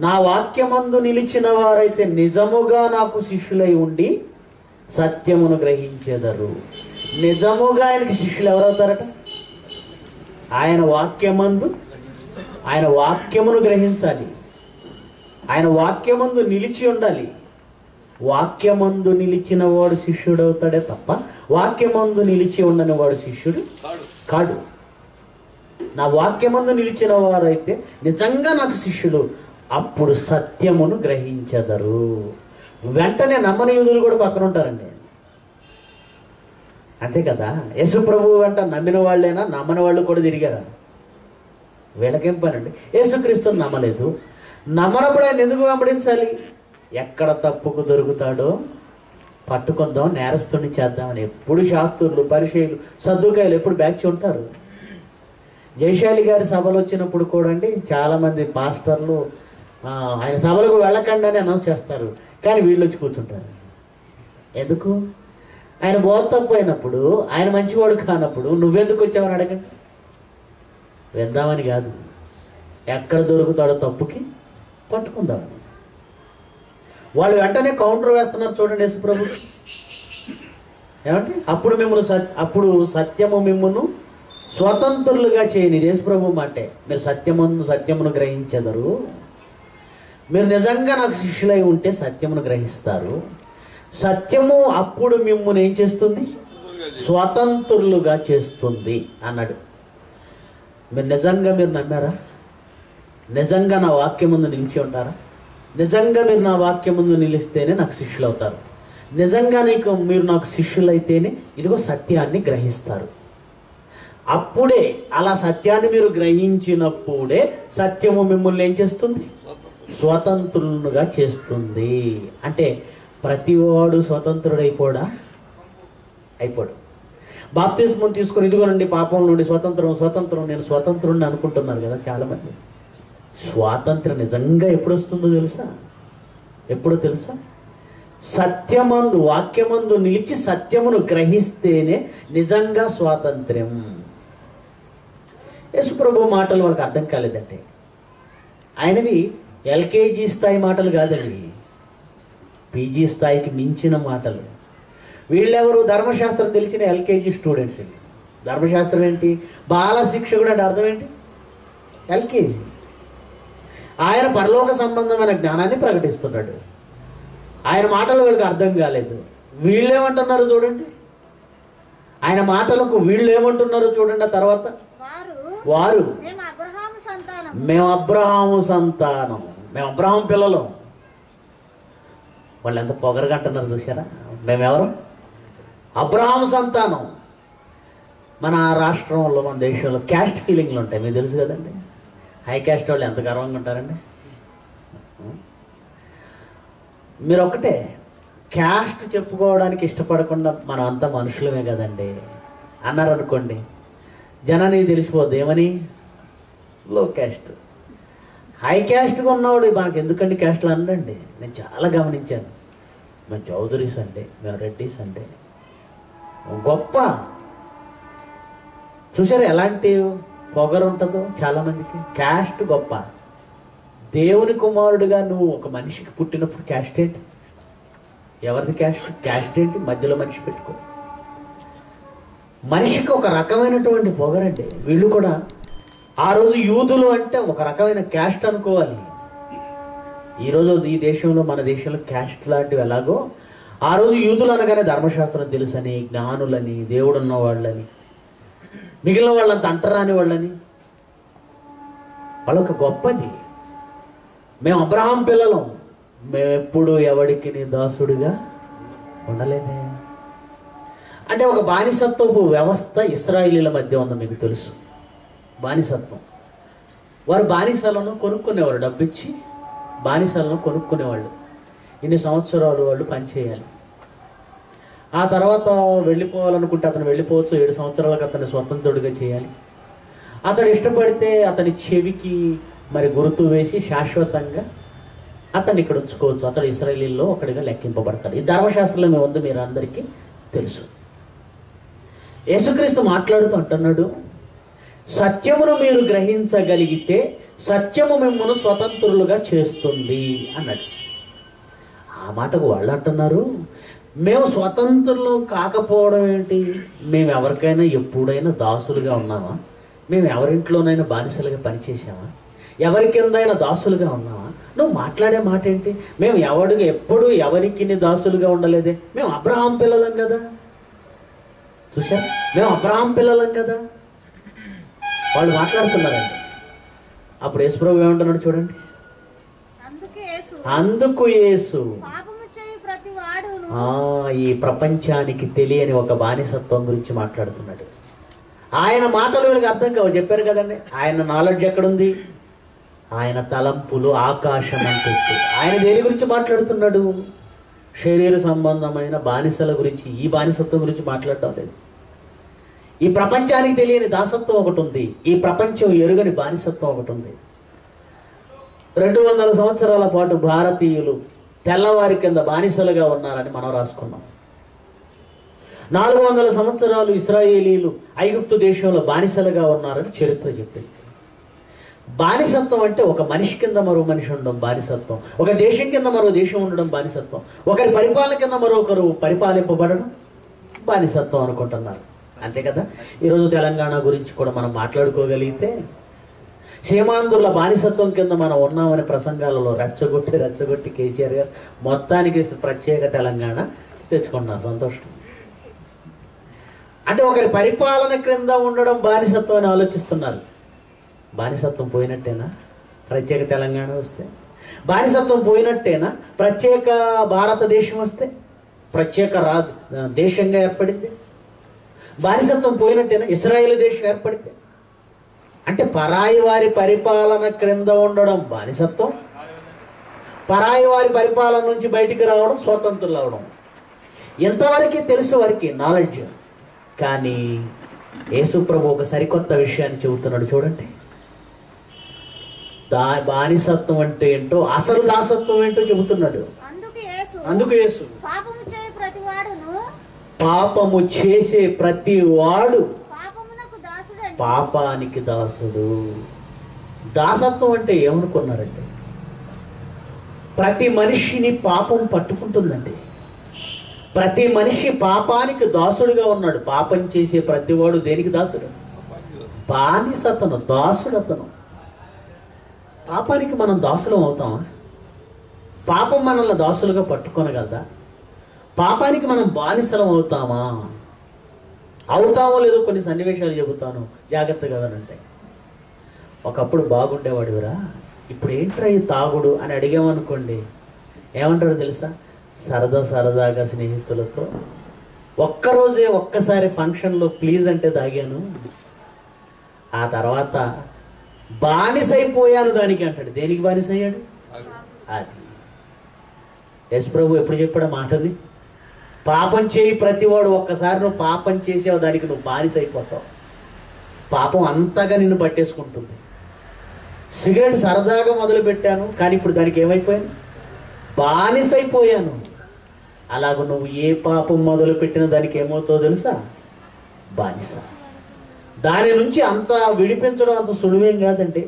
Speaker 1: నా వాక్యమందు నిలిచిన వారైతే నిజముగా నాకు శిష్యులై ఉండి సత్యమును గ్రహించెదరు. నిజముగా ఆయనకి శిష్యులు ఎవరవుతారట? ఆయన వాక్యమును గ్రహించాలి. ఆయన వాక్యమందు నిలిచి ఉండాలి. వాక్యమందు నిలిచిన వాడు శిష్యుడు అవుతాడే తప్ప వాక్యమందు నిలిచి ఉండని వాడు శిష్యుడు కాడు. నా వాక్యమందు నిలిచిన వారైతే నిజంగా నాకు శిష్యులు, అప్పుడు సత్యమును గ్రహించెదరు. వెంటనే నమ్మని యూదులు కూడా పక్కన ఉంటారండి. అంతే కదా, యేసు ప్రభువు వెంట నమ్మిన వాళ్ళైనా నమ్మని వాళ్ళు కూడా తిరిగారా? వీళ్ళకేం పనండి? యేసుక్రీస్తుని నమ్మలేదు. నమ్మనప్పుడు ఆయన ఎందుకు వెంబడించాలి? ఎక్కడ తప్పుకు దొరుకుతాడో పట్టుకుందాం, నేరస్తుని చేద్దామని ఎప్పుడు శాస్త్రులు, పరిచయులు, సద్దుకాయలు ఎప్పుడు బ్యాచ్ ఉంటారు. జయశాలి గారి సభలు వచ్చినప్పుడు కూడా అండి చాలామంది పాస్టర్లు ఆయన సభలకు వెళ్ళకండి అని అనౌన్స్ చేస్తారు, కానీ వీళ్ళు వచ్చి కూర్చుంటారు. ఎందుకు? ఆయన బోధ తప్పు అయినప్పుడు, ఆయన మంచివాడు కానప్పుడు నువ్వెందుకు వచ్చావని అడగండి. విందామని కాదు, ఎక్కడ దొరుకుతాడో తప్పుకి పట్టుకుందామని. వాళ్ళు వెంటనే కౌంటర్ వేస్తున్నారు చూడండి యేసు ప్రభు. ఏమంటే అప్పుడు సత్యము మిమ్మును స్వతంత్రులుగా చేయని. యేసు ప్రభు మాటే, మీరు సత్యమును గ్రహించెదరు. మీరు నిజంగా నాకు శిష్యులై ఉంటే సత్యమును గ్రహిస్తారు. సత్యము అప్పుడు మిమ్మల్ని ఏం చేస్తుంది? స్వతంత్రులుగా చేస్తుంది అన్నాడు. మీరు నమ్మారా? నిజంగా నా వాక్యం ముందు నిలిచి ఉంటారా? నిజంగా మీరు నా వాక్యం ముందు నిలిస్తేనే నాకు శిష్యులు అవుతారు. నిజంగా మీరు నాకు శిష్యులైతేనే ఇదిగో సత్యాన్ని గ్రహిస్తారు. అప్పుడే, అలా సత్యాన్ని మీరు గ్రహించినప్పుడే సత్యము మిమ్మల్ని ఏం చేస్తుంది? స్వతంత్రులుగా చేస్తుంది. అంటే ప్రతివాడు స్వతంత్రుడైపోడా? అయిపోడు. బాప్తిస్మం తీసుకొని ఇదిగోనండి పాపం నుండి స్వతంత్రం నేను స్వతంత్రుడిని అనుకుంటున్నారు కదా చాలామంది. స్వాతంత్రం నిజంగా ఎప్పుడు వస్తుందో తెలుసా? సత్యమందు, వాక్యమందు నిలిచి సత్యమును గ్రహిస్తేనే నిజంగా స్వాతంత్ర్యం. యేసు ప్రభు మాటలు వాళ్ళకి అర్థం కాలేదంటే, ఆయనవి ఎల్కేజీ స్థాయి మాటలు కాదండి, పీజీ స్థాయికి మించిన మాటలు. వీళ్ళెవరు? ధర్మశాస్త్రం తెలిసిన ఎల్కేజీ స్టూడెంట్స్ అండి. ధర్మశాస్త్రం ఏంటి? బాల శిక్షకుడు అంటే అర్థం ఏంటి? ఎల్కేజీ. ఆయన పరలోక సంబంధమైన జ్ఞానాన్ని ప్రకటిస్తున్నాడు. ఆయన మాటలు వీళ్ళకి అర్థం కాలేదు. వీళ్ళేమంటున్నారు చూడండి, ఆయన మాటలకు వీళ్ళు ఏమంటున్నారో చూడండి. ఆ తర్వాత వారు మేము అబ్రహాము సంతానం, మేము అబ్రహాం పిల్లలు. వాళ్ళు ఎంత పొగరుగా అంటున్నారు చూసారా? మేమెవరు? అబ్రహాము సంతానం. మన రాష్ట్రంలో, మన దేశంలో క్యాస్ట్ ఫీలింగ్లు ఉంటాయి, మీకు తెలుసు కదండి. హై క్యాస్ట్ వాళ్ళు ఎంత గర్వంగా ఉంటారండి. మీరు ఒకటే, క్యాస్ట్ చెప్పుకోవడానికి ఇష్టపడకుండా మనం అంతా మనుషులమే కదండి అన్నారు అనుకోండి, జనానికి తెలిసిపోద్ది ఏమని? లో క్యాస్ట్. హై క్యాస్ట్గా ఉన్నవాడు మనకి ఎందుకండి క్యాస్ట్లు అనండి. నేను చాలా గమనించాను. మేము చౌదరీస్ అంటే, మేము రెడ్డిస్ అంటే గొప్ప. చూసారు ఎలాంటి పొగరు ఉంటుందో చాలామందికి? క్యాస్ట్ గొప్ప. దేవుని కుమారుడుగా నువ్వు ఒక మనిషికి పుట్టినప్పుడు క్యాస్ట్ ఏంటి? ఎవరిది క్యాస్ట్ ఏంటి? మధ్యలో మనిషి పెట్టుకో. మనిషికి ఒక రకమైనటువంటి పొగరండి. వీళ్ళు కూడా ఆ రోజు యూదులు అంటే ఒక రకమైన క్యాస్ట్ అనుకోవాలి. ఈరోజు ఈ దేశంలో, మన దేశంలో క్యాస్ట్ లాంటివి ఎలాగో, ఆ రోజు యూదులు అనగానే ధర్మశాస్త్రం తెలుసని, జ్ఞానులని, దేవుడు ఉన్నవాళ్ళని, మిగిలిన వాళ్ళంతా అంటరాని వాళ్ళని. వాళ్ళొక గొప్పది. మేము అబ్రహాం పిల్లలం, మేము ఎప్పుడు ఎవడికి నీ దాసుడిగా ఉండలేదే. అంటే ఒక బానిసత్వపు వ్యవస్థ ఇశ్రాయేలీల మధ్య ఉంది, మీకు తెలుసు. బానిసత్వం. వారు బానిసలను కొనుక్కునేవారు, డబ్బిచ్చి బానిసలను కొనుక్కునేవాళ్ళు. ఇన్ని సంవత్సరాలు వాళ్ళు పనిచేయాలి. ఆ తర్వాత వెళ్ళిపోవాలనుకుంటే అతను వెళ్ళిపోవచ్చు. 7 సంవత్సరాలకు అతన్ని స్వతంత్రుడిగా చేయాలి. అతడు ఇష్టపడితే అతని చెవికి మరి గుర్తు వేసి శాశ్వతంగా అతన్ని ఇక్కడ ఉంచుకోవచ్చు. అతడు ఇశ్రాయేలీల్లో ఒకడిగా లెక్కింపబడతాడు. ఈ ధర్మశాస్త్రంలో ఉంది, మీరు అందరికీ తెలుసు. యేసుక్రీస్తు మాట్లాడుతూ అంటున్నాడు, సత్యమును మీరు గ్రహించగలిగితే సత్యము మిమ్మల్ని స్వతంత్రులుగా చేస్తుంది అన్నాడు. ఆ మాటకు వాళ్ళు అంటున్నారు, మేము స్వతంత్రులు కాకపోవడం ఏంటి? మేము ఎవరికైనా ఎప్పుడైనా దాసులుగా ఉన్నామా? మేము ఎవరింట్లోనైనా బానిసలుగా పనిచేసామా? ఎవరి కిందైనా దాసులుగా ఉన్నామా? నువ్వు మాట్లాడే మాట ఏంటి? మేము ఎప్పుడు ఎవరికి దాసులుగా ఉండలేదే. మేము అబ్రహాం పిల్లలం కదా. చూసా, మేము అబ్రహాం పిల్లలం కదా. వాళ్ళు మాట్లాడుతున్నారండి. అప్పుడు యేసుప్రభు ఏమంటున్నాడు చూడండి. అందుకు యేసు ఈ ప్రపంచానికి తెలియని ఒక బానిసత్వం గురించి మాట్లాడుతున్నాడు. ఆయన మాటలు వీళ్ళకి అర్థం కావు, చెప్పారు కదండి. ఆయన నాలెడ్జ్ ఎక్కడుంది? ఆయన తలంపులు ఆకాశం అంటే. ఆయన దేని గురించి మాట్లాడుతున్నాడు? శరీర సంబంధమైన బానిసల గురించి, ఈ బానిసత్వం గురించి మాట్లాడటం లేదు. ఈ ప్రపంచానికి తెలియని దాసత్వం ఒకటి ఉంది. ఈ ప్రపంచం ఎరుగని బానిసత్వం ఒకటి ఉంది. 200 సంవత్సరాల పాటు భారతీయులు తెల్లవారి కింద బానిసలుగా ఉన్నారని మనం రాసుకున్నాం. 400 సంవత్సరాలు ఇశ్రాయేలీలు ఐగుప్తు దేశంలో బానిసలుగా ఉన్నారని చరిత్ర చెప్పింది. బానిసత్వం అంటే ఒక మనిషి కింద మరో మనిషి ఉండడం బానిసత్వం. ఒక దేశం కింద మరో దేశం ఉండడం బానిసత్వం. ఒకరి పరిపాలన కింద మరొకరు పరిపాలింపబడడం బానిసత్వం అనుకుంటున్నారు. అంతే కదా. ఈరోజు తెలంగాణ గురించి కూడా మనం మాట్లాడుకోగలిగితే సీమాంధ్రుల బానిసత్వం కింద మనం ఉన్నామనే ప్రసంగాలలో రెచ్చగొట్టి కేసీఆర్ గారు మొత్తానికి ప్రత్యేక తెలంగాణ తెచ్చుకున్నారు. సంతోషం. అంటే ఒకరి పరిపాలన క్రింద ఉండడం బానిసత్వం అని ఆలోచిస్తున్నారు. బానిసత్వం పోయినట్టేనా ప్రత్యేక తెలంగాణ వస్తే? బానిసత్వం పోయినట్టేనా ప్రత్యేక భారతదేశం వస్తే? ప్రత్యేక దేశంగా ఏర్పడింది. బానిసత్వం పోయినట్టేనా ఇశ్రాయేలు దేశం ఏర్పడితే? అంటే పరాయి వారి పరిపాలన క్రింద ఉండడం బానిసత్వం, పరాయి వారి పరిపాలన నుంచి బయటికి రావడం స్వతంత్రులు అవడం. ఎంతవరకు తెలుసు వారికి నాలెడ్జ్. కానీ యేసు ప్రభు ఒక సరికొత్త విషయాన్ని చెబుతున్నాడు చూడండి. బానిసత్వం అంటే ఏంటో, అసలు దాసత్వం ఏంటో చెబుతున్నాడు. అందుకు యేసు పాపము చేసే ప్రతి వాడు పాపానికి దాసుడు. దాసత్వం అంటే ఏమనుకున్నారంటే, ప్రతి మనిషిని పాపం పట్టుకుంటుందండి. ప్రతి మనిషి పాపానికి దాసుడుగా ఉన్నాడు. పాపం చేసే ప్రతివాడు దేనికి దాసుడు? బానిసతను, దాసుడు అతను. పాపానికి మనం దాసులం అవుతామా? పాపం మనల్ని దాసులుగా పట్టుకోనగలదా? పాపానికి మనం బానిసలం అవుతామా? అవుతామో లేదో కొన్ని సన్నివేశాలు చెబుతాను, జాగ్రత్తగా అంటే. ఒకప్పుడు బాగుండేవాడివిరా, ఇప్పుడు ఏంట్రా ఈ తాగుడు అని అడిగామనుకోండి, ఏమంటారో తెలుసా? సరదాగా స్నేహితులతో ఒక్కరోజే ఒక్కసారి ఫంక్షన్లో ప్లీజ్ అంటే తాగాను, ఆ తర్వాత బానిసైపోయాను దానికి అంటాడు. దేనికి బానిసయ్యాడు? అది యేసు ప్రభు ఎప్పుడు చెప్పాడు మాటని? పాపం చేయి ప్రతివాడు. ఒక్కసారి నువ్వు పాపం చేసావు, దానికి నువ్వు బానిసైపోతావు. పాపం అంతగా నిన్ను పట్టేసుకుంటుంది. సిగరెట్ సరదాగా మొదలు పెట్టాను, కానీ ఇప్పుడు దానికి ఏమైపోయాను? బానిసైపోయాను. అలాగ నువ్వు ఏ పాపం మొదలు పెట్టిన దానికి ఏమవుతావు తెలుసా? బానిస. దాని నుంచి అంత విడిపించడం అంత సులువేం కాదండి.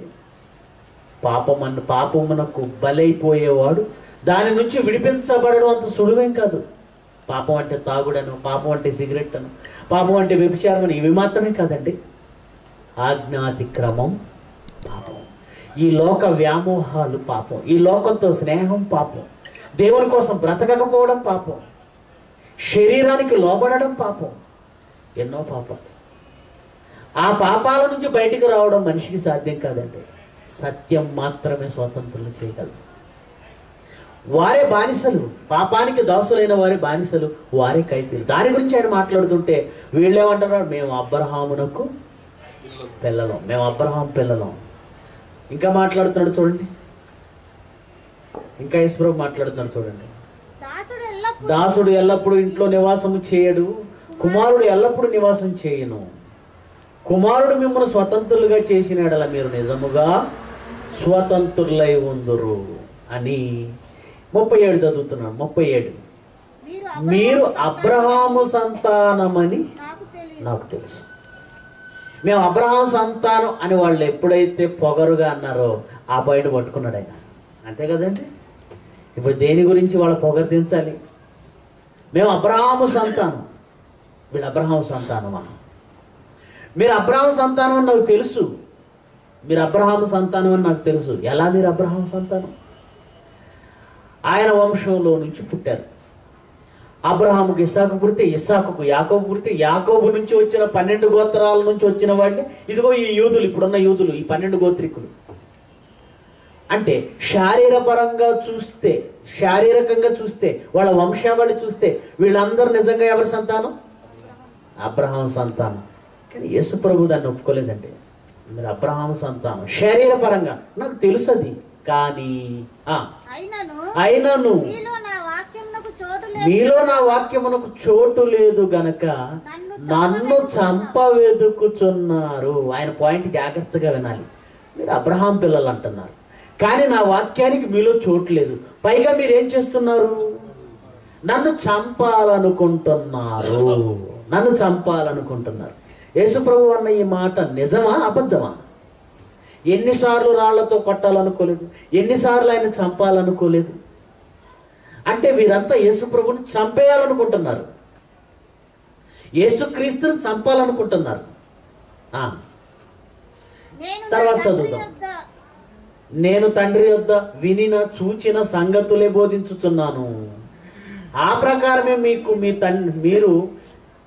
Speaker 1: పాపమునకు బలైపోయేవాడు దాని నుంచి విడిపించబడడం అంత సులువేం కాదు. పాపం అంటే తాగుడను, పాపం అంటే సిగరెట్ అను, పాపం అంటే వ్యభిచారం అని, ఇవి మాత్రమే కాదండి. ఆజ్ఞాతిక్రమం పాపం, ఈ లోక వ్యామోహాలు పాపం, ఈ లోకంతో స్నేహం పాపం, దేవుని కోసం బ్రతకకపోవడం పాపం, శరీరానికి లోబడడం పాపం, ఎన్నో పాపాలు. ఆ పాపాల నుంచి బయటికి రావడం మనిషికి సాధ్యం కాదండి. సత్యం మాత్రమే స్వతంత్రులు చేయగలదు. వారే బానిసలు, పాపానికి దాసులైన వారే బానిసలు, వారే కైపీలు. దాని గురించి ఆయన మాట్లాడుతుంటే వీళ్ళేమంటున్నారు, మేము అబ్రహామునకు పిల్లలం, మేము అబ్రహాం పిల్లలం. ఇంకా మాట్లాడుతున్నాడు చూడండి, ఇంకా యేసుప్రభు మాట్లాడుతున్నాడు చూడండి. దాసుడు ఎల్లప్పుడూ ఇంట్లో నివాసము చేయడు, కుమారుడు ఎల్లప్పుడూ నివాసం చేయను. కుమారుడు మిమ్మల్ని స్వతంత్రులుగా చేసిన యెడల మీరు నిజముగా స్వతంత్రులై ఉందురు అని 37 చదువుతున్నాను. 37 మీరు అబ్రహాము సంతానమని నాకు తెలుసు. మేము అబ్రహాం సంతానం అని వాళ్ళు ఎప్పుడైతే పొగరుగా అన్నారో ఆ పాయింట్ పట్టుకున్నాడు ఆయన. అంతే కదండి. ఇప్పుడు దేని గురించి వాళ్ళ పొగరు దించాలి? మేము అబ్రహాము సంతానం, వీళ్ళు అబ్రహాం సంతానమా? మీరు అబ్రహాం సంతానం అని నాకు తెలుసు, మీరు అబ్రహాము సంతానం అని నాకు తెలుసు. ఎలా మీరు అబ్రహాం సంతానం? ఆయన వంశంలో నుంచి పుట్టారు. అబ్రహాముకు ఇస్సాకు పుడితే, ఇస్సాకుకు యాకోబు పుడితే, యాకోబు నుంచి వచ్చిన 12 గోత్రాల నుంచి వచ్చిన వాడిని ఇదిగో ఈ యూదులు, ఇప్పుడున్న యూదులు, ఈ 12 గోత్రికులు. అంటే శారీరకంగా చూస్తే వాళ్ళ వంశావళి చూస్తే వీళ్ళందరూ నిజంగా ఎవరి సంతానం? అబ్రహాం సంతానం. కానీ యేసు ప్రభు దాన్ని ఒప్పుకోలేదండి. మీరు అబ్రహాం సంతానం శరీరపరంగా నాకు తెలుసు అది, కానీ అయినను మీలో నా వాక్యమునకు చోటు లేదు గనక నన్ను చంపవెదుకుచున్నారు. ఆయన పాయింట్ జాగ్రత్తగా వినాలి. మీరు అబ్రహాం పిల్లలు అంటున్నారు, కానీ నా వాక్యానికి మీలో చోటు లేదు. పైగా మీరు ఏం చేస్తున్నారు? నన్ను చంపాలనుకుంటున్నారు, నన్ను చంపాలనుకుంటున్నారు. యేసుప్రభు అన్న ఈ మాట నిజమా అబద్ధమా? ఎన్నిసార్లు రాళ్లతో కొట్టాలనుకోలేదు, ఎన్నిసార్లు ఆయన చంపాలనుకోలేదు. అంటే వీరంతా యేసుప్రభుని చంపేయాలనుకుంటున్నారు, యేసుక్రీస్తుని చంపాలనుకుంటున్నారు. తర్వాత చదువుతాం. నేను తండ్రి యొద్ద వినిన చూచిన సంగతులే బోధించుచున్నాను. ఆ ప్రకారమే మీరు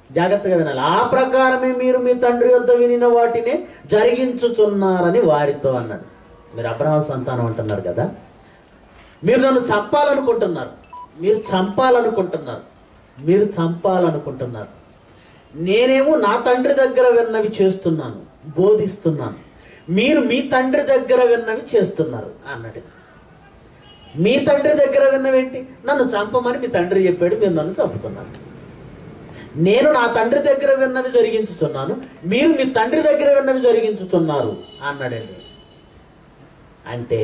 Speaker 1: జాగ్రత్తగా వినాలి. ఆ ప్రకారమే మీరు మీ తండ్రి యొద్ద వినిన వాటినే జరిగించుచున్నారని వారితో అన్నాడు. మీరు అబ్రహాం సంతానం అంటున్నారు కదా, మీరు నన్ను చంపాలనుకుంటున్నారు, మీరు చంపాలనుకుంటున్నారు. నేనేమో నా తండ్రి దగ్గర విన్నవి చేస్తున్నాను, బోధిస్తున్నాను. మీరు మీ తండ్రి దగ్గర విన్నవి చేస్తున్నారు అన్నాడు. మీ తండ్రి దగ్గర విన్నవేంటి? నన్ను చంపమని మీ తండ్రి చెప్పాడు, మీరు నన్ను చంపుతున్నారు. నేను నా తండ్రి దగ్గర విన్నవి జరిగించుచున్నాను, మీరు మీ తండ్రి దగ్గర విన్నవి జరిగించుచున్నారు అన్నాడండి. అంటే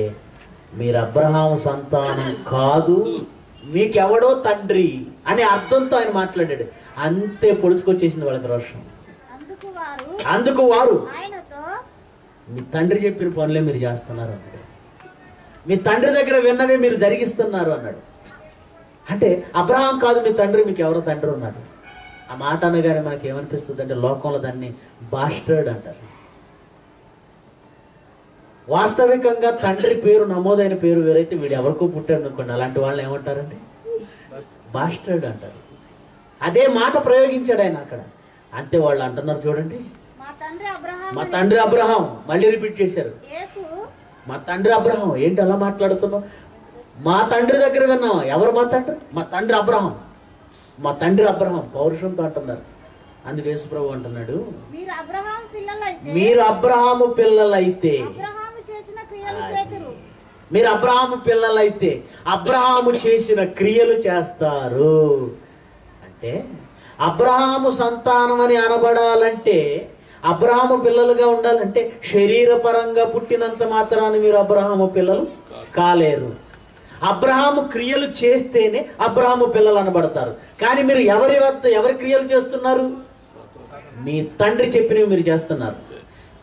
Speaker 1: మీరు అబ్రహాము సంతానం కాదు, మీకెవడో తండ్రి అనే అర్థంతో ఆయన మాట్లాడాడు. అంతే పొడుచుకొచ్చేసింది వాళ్ళకి రోషం. అందుకు వారు మీ తండ్రి చెప్పిన పనులే మీరు చేస్తున్నారు అన్నాడు. మీ తండ్రి దగ్గర విన్నవే మీరు జరిగిస్తున్నారు అన్నాడు. అంటే అబ్రహాం కాదు మీ తండ్రి, మీకు ఎవరో తండ్రి ఉన్నాడు. ఆ మాట అనగానే మనకి ఏమనిపిస్తుంది అంటే లోకంలో దాన్ని బాస్టర్డ్ అంటారు. వాస్తవికంగా తండ్రి పేరు నమోదైన పేరు వేరైతే వీడు ఎవరికో పుట్టాడు అనుకోండి, అలాంటి వాళ్ళని ఏమంటారండి? బాస్టర్డ్ అంటారు. అదే మాట ప్రయోగించాడు ఆయన అక్కడ. అంతే వాళ్ళు అంటున్నారు చూడండి, మా తండ్రి అబ్రహాం. మళ్ళీ రిపీట్ చేశారు, మా తండ్రి అబ్రహాం. ఏంటి అలా మాట్లాడుతున్నావు? మా తండ్రి దగ్గర విన్నావా? ఎవరు మా తండ్రి? మా తండ్రి అబ్రహాం, మా తండ్రి అబ్రహాం. పౌరుషంతో అంటున్నారు. అందుకు యేసుప్రభు అంటున్నాడు, మీరు అబ్రహాము పిల్లలైతే, మీరు అబ్రహాము పిల్లలైతే అబ్రహాము చేసిన క్రియలు చేస్తారు. అంటే అబ్రహాము సంతానం అని అనబడాలంటే, అబ్రహాము పిల్లలుగా ఉండాలంటే శరీరపరంగా పుట్టినంత మాత్రాన్ని మీరు అబ్రహాము పిల్లలు కాలేరు. అబ్రహాము క్రియలు చేస్తేనే అబ్రహాము పిల్లలు అనబడతారు. కానీ మీరు ఎవరి క్రియలు చేస్తున్నారు? మీ తండ్రి చెప్పినవి మీరు చేస్తున్నారు.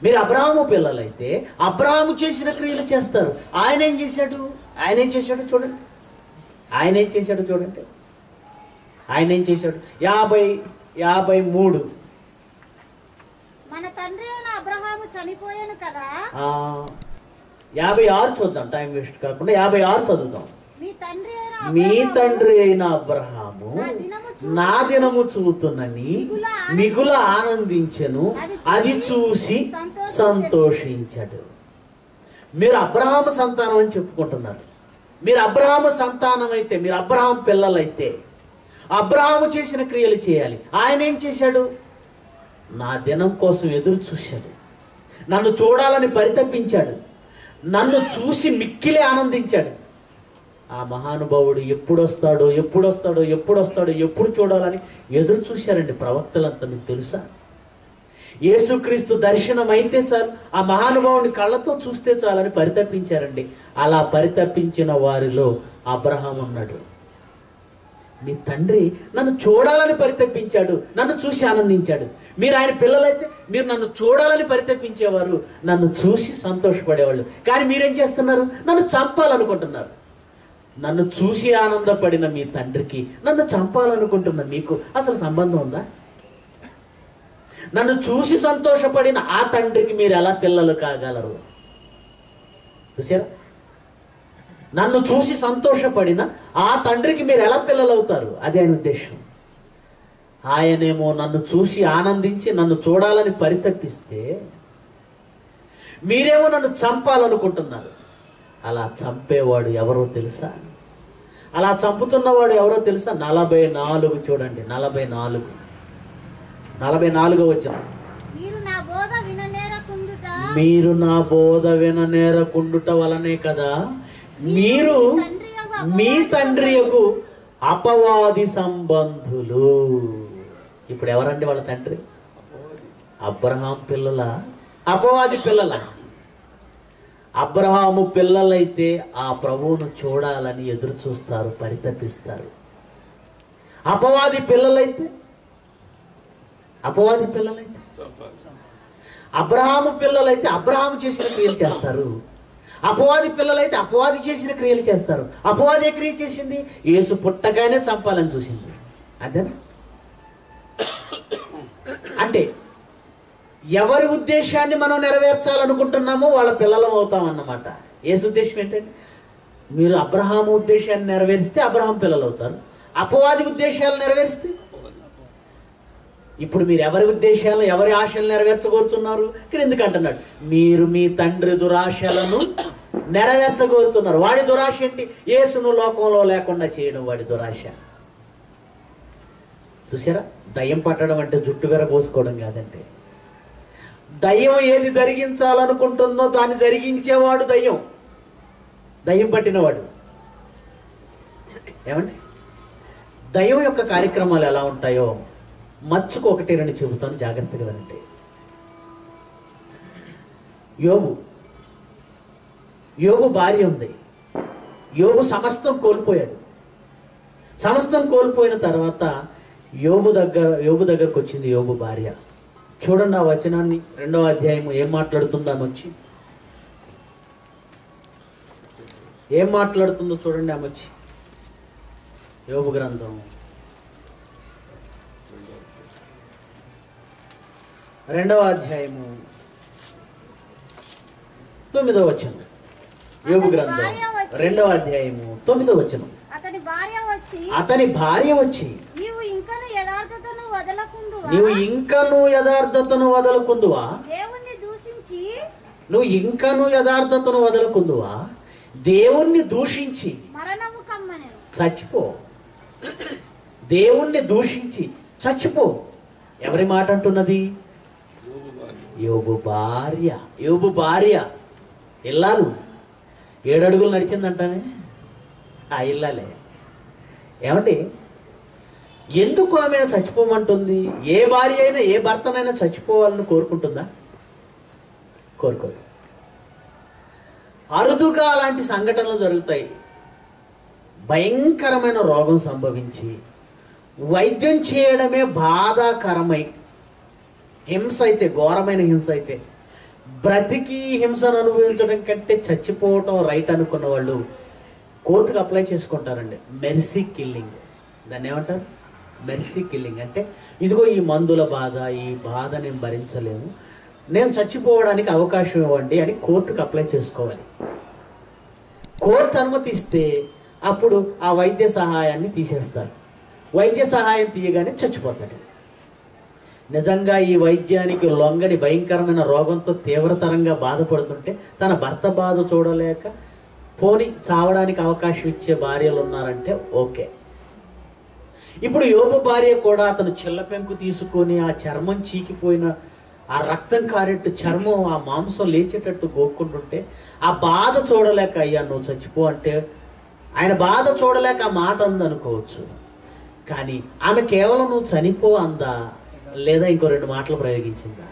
Speaker 1: మీరు అబ్రహాము పిల్లలైతే అబ్రహాము చేసిన క్రియలు చేస్తారు. ఆయన ఏం చేశాడు చూడండి. ఆయన ఏం చేశాడు 53.
Speaker 2: మన తండ్రి అయిన అబ్రహాము చనిపోయాను కదా.
Speaker 1: 56 చూద్దాం, టైం వేస్ట్ కాకుండా 56 చదువుతాం. మీ తండ్రి అయిన అబ్రహాము నా దినము చూతున్నని మిగుల ఆనందించెను, అది చూసి సంతోషించాడు. మీరు అబ్రహాము సంతానం అని చెప్పుకుంటున్నారు. మీరు అబ్రహాము సంతానం అయితే, మీరు అబ్రహాము పిల్లలైతే అబ్రహాము చేసిన క్రియలు చేయాలి. ఆయన ఏం చేశాడు? నా దినం కోసం ఎదురు చూశాడు, నన్ను చూడాలని పరితపించాడు, నన్ను చూసి మిక్కిలి ఆనందించాడు. ఆ మహానుభావుడు ఎప్పుడొస్తాడో ఎప్పుడొస్తాడో ఎప్పుడొస్తాడో ఎప్పుడు చూడాలని ఎదురు చూశారండి ప్రవక్తలంతా. మీకు తెలుసా? యేసుక్రీస్తు దర్శనం అయితే చాలు, ఆ మహానుభావుని కళ్ళతో చూస్తే చాలని పరితపించారండి. అలా పరితపించిన వారిలో అబ్రహాం ఉన్నాడు. మీ తండ్రి నన్ను చూడాలని పరితపించాడు, నన్ను చూసి ఆనందించాడు. మీరు ఆయన పిల్లలైతే మీరు నన్ను చూడాలని పరితపించేవారు, నన్ను చూసి సంతోషపడేవాళ్ళు. కానీ మీరేం చేస్తున్నారు? నన్ను చంపాలనుకుంటున్నారు. నన్ను చూసి ఆనందపడిన మీ తండ్రికి నన్ను చంపాలనుకుంటున్న మీకు అసలు సంబంధం ఉందా? నన్ను చూసి సంతోషపడిన ఆ తండ్రికి మీరు ఎలా పిల్లలు కాగలరు? చూసారా? నన్ను చూసి సంతోషపడిన ఆ తండ్రికి మీరు ఎలా పిల్లలు అవుతారు? అదే ఆయన ఉద్దేశం. ఆయనేమో నన్ను చూసి ఆనందించి నన్ను చూడాలని పరితపిస్తే మీరేమో నన్ను చంపాలనుకుంటున్నారు. అలా చంపేవాడు ఎవరో తెలుసా? అలా చంపుతున్నవాడు ఎవరో తెలుసా? 44 చూడండి, 44 వచ్చాం. మీరు నా బోధ విననేరకుండుట వలనే కదా మీరు మీ తండ్రియకు అపవాది సంబంధులు. ఇప్పుడు ఎవరండి వాళ్ళ తండ్రి? అబ్రహాం పిల్లల, అపవాది పిల్లల? అబ్రహాము పిల్లలైతే ఆ ప్రభువును చూడాలని ఎదురు చూస్తారు, పరితపిస్తారు. అపవాది పిల్లలైతే అబ్రహాము పిల్లలైతే అబ్రహాము చేసిన క్రియలు చేస్తారు. అపవాది పిల్లలైతే అపవాది చేసిన క్రియలు చేస్తారు. అపవాది ఏ క్రియ చేసింది? యేసు పుట్టగానే చంపాలని చూసింది. అదేనా? అంటే ఎవరి ఉద్దేశాన్ని మనం నెరవేర్చాలనుకుంటున్నామో వాళ్ళ పిల్లలం అవుతాం అన్నమాట. యేసు ఉద్దేశం ఏంటంటే మీరు అబ్రహాము ఉద్దేశాన్ని నెరవేరిస్తే అబ్రహాం పిల్లలు అవుతారు, అపవాది ఉద్దేశాలు నెరవేరిస్తే. ఇప్పుడు మీరు ఎవరి ఉద్దేశాలను ఎవరి ఆశలు నెరవేర్చగోరుతున్నారు? ఎందుకు అంటున్నాడు? మీరు మీ తండ్రి దురాశలను నెరవేర్చగోరుతున్నారు. వాడి దురాశ ఏంటి? యేసును లోకంలో లేకుండా చేయడం వాడి దురాశ. చూసారా? దయ్యం పట్టడం అంటే జుట్టు విరబోసుకోవడం కాదంటే, దయ్యం ఏది జరిగించాలనుకుంటుందో దాన్ని జరిగించేవాడు దయ్యం. దయ్యం పట్టినవాడు. ఏమండి? దయ్యం యొక్క కార్యక్రమాలు ఎలా ఉంటాయో మచ్చుకు 1-2 చెబుతాను, జాగ్రత్తగా వినండి. యోబు భార్య ఉంది. యోబు సమస్తం కోల్పోయాడు. సమస్తం కోల్పోయిన తర్వాత యోబు దగ్గరకు వచ్చింది యోబు భార్య. చూడండి ఆ వచనాన్ని, 2వ అధ్యాయము ఏం మాట్లాడుతుందో ఆమె వచ్చి. ఏం మాట్లాడుతుందో చూడండి ఆమె వచ్చి. యోబు గ్రంథం 2వ అధ్యాయము 9వ వచనం. యోబు గ్రంథం 2వ అధ్యాయము 9వ వచనం. అతని భార్య వచ్చి నీవు ఇంకను యథార్థతను వదలకుందువా? నువ్వు ఇంకను యథార్థతను వదలకుందువా? దేవుణ్ణి దూషించి చచ్చిపో. దేవుణ్ణి దూషించి చచ్చిపో. ఎవరి మాట అంటున్నది? యోబు భార్య. యోబు భార్య ఇల్లాలు 7 అడుగులు నడిచిందంటానే ఆ ఇల్లాలే. ఏమంటే ఎందుకు ఆమె చచ్చిపోమంటుంది? ఏ భార్య అయినా ఏ భర్తనైనా చచ్చిపోవాలని కోరుకుంటుందా? కోరుకోదు. అరుదుగా అలాంటి సంఘటనలు జరుగుతాయి. భయంకరమైన రోగం సంభవించి వైద్యం చేయడమే బాధాకరమై హింస అయితే, ఘోరమైన హింస అయితే, బ్రతికి హింసను అనుభవించడం కంటే చచ్చిపోవటం రైట్ అనుకున్న వాళ్ళు కోర్టుకు అప్లై చేసుకుంటారండి. Mercy killing. దాన్ని ఏమంటారు? Mercy killing. అంటే ఇదిగో ఈ మందుల బాధ, ఈ బాధ నేను భరించలేము, నేను చచ్చిపోవడానికి అవకాశం ఇవ్వండి అని కోర్టుకు అప్లై చేసుకోవాలి. కోర్టు అనుమతిస్తే అప్పుడు ఆ వైద్య సహాయాన్ని తీసేస్తారు. వైద్య సహాయం తీయగానే చచ్చిపోతాడు. నిజంగా ఈ వైద్యానికి లొంగని భయంకరమైన రోగంతో తీవ్రతరంగా బాధపడుతుంటే తన భర్త బాధ చూడలేక పోని చావడానికి అవకాశం ఇచ్చే భార్యలు ఉన్నారంటే ఓకే. ఇప్పుడు యోబు భార్య కూడా అతను చిల్లపెంకు తీసుకొని ఆ చర్మం చీకిపోయిన ఆ రక్తం కారేట్టు చర్మం ఆ మాంసం లేచేటట్టు గోక్కుంటుంటే ఆ బాధ చూడలేక అయ్యా నువ్వు చచ్చిపో అంటే ఆయన బాధ చూడలేక ఆ మాట అందనుకోవచ్చు. కానీ ఆమె కేవలం నువ్వు చనిపో అందా, లేదా ఇంకో 2 మాటలు ప్రయోగించిందా?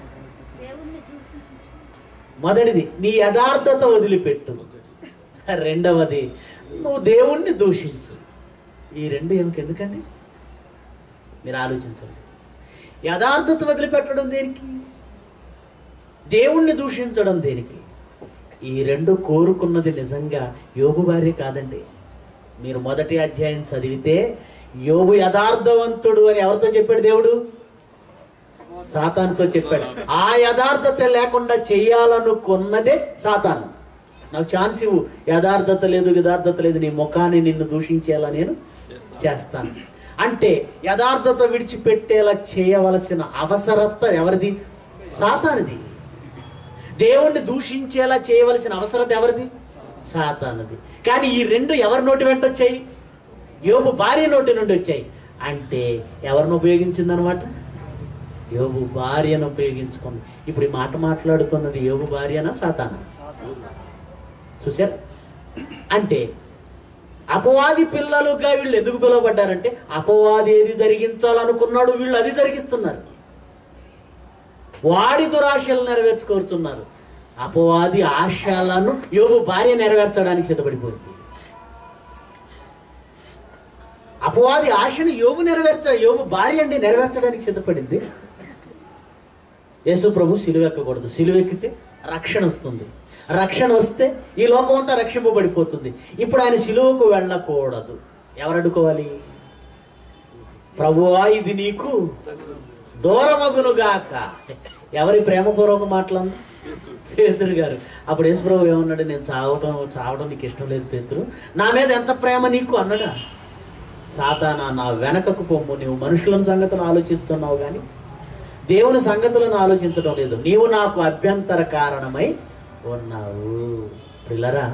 Speaker 1: మొదటిది నీ యథార్థత వదిలిపెట్టు, రెండవది నువ్వు దేవుణ్ణి దూషించు. ఈ 2 ఎందుకండి మీరు ఆలోచించండి. యథార్థత వదిలిపెట్టడం దేనికి? దేవుణ్ణి దూషించడం దేనికి? ఈ 2 కోరుకున్నది నిజంగా యోబు భార్య కాదండి. మీరు మొదటి అధ్యాయం చదివితే యోబు యథార్థవంతుడు అని ఎవరితో చెప్పాడు దేవుడు? సాతానుతో చెప్పాడు. ఆ యథార్థత లేకుండా చెయ్యాలనుకున్నదే సాతాను. నాకు ఛాన్స్ ఇవ్వు, యథార్థత లేదు నీ ముఖాన్ని నిన్ను దూషించేలా నేను చేస్తాను అంటే యథార్థత విడిచిపెట్టేలా చేయవలసిన అవసరత ఎవరిది? సాతానుది. దేవుణ్ణి దూషించేలా చేయవలసిన అవసరత ఎవరిది? సాతానుది. కానీ ఈ 2 ఎవరి నోటి వెంట వచ్చాయి? యోబు భార్య నోటి నుండి వచ్చాయి. అంటే ఎవరిని ఉపయోగించిందనమాట? యోబు భార్యను ఉపయోగించుకుంది. ఇప్పుడు ఈ మాట మాట్లాడుతున్నది యోబు భార్యనా సాతానా? చూసారు? అంటే అపవాది పిల్లలుగా వీళ్ళు ఎందుకు పిలువబడ్డారంటే అపవాది ఏది జరిగించాలనుకున్నాడు వీళ్ళు అది జరిగిస్తున్నారు. వాడి దురాశలు నెరవేర్చుకోరుతున్నారు. అపవాది ఆశలను యోబు భార్య నెరవేర్చడానికి సిద్ధపడిపోయింది. అపవాది ఆశను యోబు భార్య అండి నెరవేర్చడానికి సిద్ధపడింది. యేసు ప్రభు సిలువ ఎక్కకూడదు. సిలువ ఎక్కితే రక్షణ వస్తుంది. రక్షణ వస్తే ఈ లోకం అంతా రక్షింపబడిపోతుంది. ఇప్పుడు ఆయన సిలువకు వెళ్ళకూడదు. ఎవరు అడ్డుకోవాలి? ప్రభువా ఇది నీకు దూరమగునుగాక. ఎవరి ప్రేమపూర్వక మాటలు? పేతురు గారు. అప్పుడు యేసు ప్రభు ఏమన్నాడు? నేను చావడం నీకు ఇష్టం లేదు పేతురు, నా మీద ఎంత ప్రేమ నీకు అన్నాడా? సాతానా నా వెనకకు పొమ్ము, నీవు మనుషుల సంగతులను ఆలోచిస్తున్నావు కానీ దేవుని సంగతులను ఆలోచించడం లేదు. నీవు నాకు అభ్యంతర కారణమై ఉన్నావు. పిల్లరా,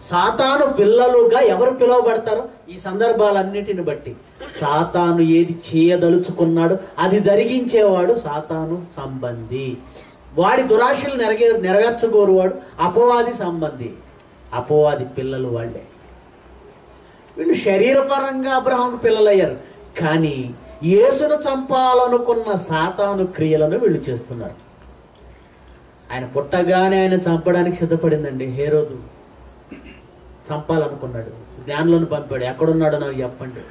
Speaker 1: సాతాను పిల్లలుగా ఎవరు పిలువబడతారో ఈ సందర్భాలన్నిటిని బట్టి సాతాను ఏది చేయదలుచుకున్నాడు అది జరిగించేవాడు సాతాను సంబంధి. వాడి దురాశలు నెరవేర్చగోరువాడు అపవాది సంబంధి. అపవాది పిల్లలు వాళ్ళే. వీళ్ళు శరీరపరంగా అబ్రహాముకు పిల్లలయ్యారు. కానీ యేసును చంపాలనుకున్న సాతాను క్రియలను వీళ్ళు చేస్తున్నారు. ఆయన పుట్టగానే ఆయన చంపడానికి సిద్ధపడిందండి. హేరోదు చంపాలనుకున్నాడు. జ్ఞానులను పంపాడు. ఎక్కడున్నాడో నాకు చెప్పండి.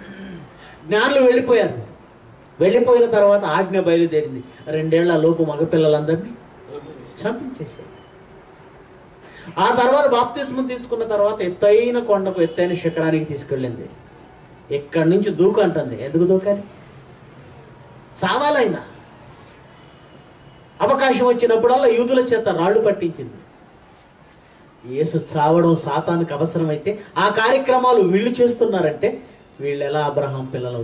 Speaker 1: జ్ఞానులు వెళ్ళిపోయారు. వెళ్ళిపోయిన తర్వాత ఆజ్ఞ బయలుదేరింది. 2 ఏళ్ల లోపు మగపిల్లలందరినీ చంపించేశారు. ఆ తర్వాత బాప్తిస్మం తీసుకున్న తర్వాత ఎత్తైన కొండకు ఎత్తైన శిఖరానికి తీసుకెళ్ళింది. ఇక్కడి నుంచి దూకు అంటుంది. ఎందుకు దూకాలి? చావాలైనా. అవకాశం వచ్చినప్పుడల్లా యూదుల చేత రాళ్ళు పట్టించింది. యేసు చావడం సాతానికి అవసరమైతే ఆ కార్యక్రమాలు వీళ్ళు చేస్తున్నారంటే వీళ్ళు ఎలా అబ్రహాం పిల్లలు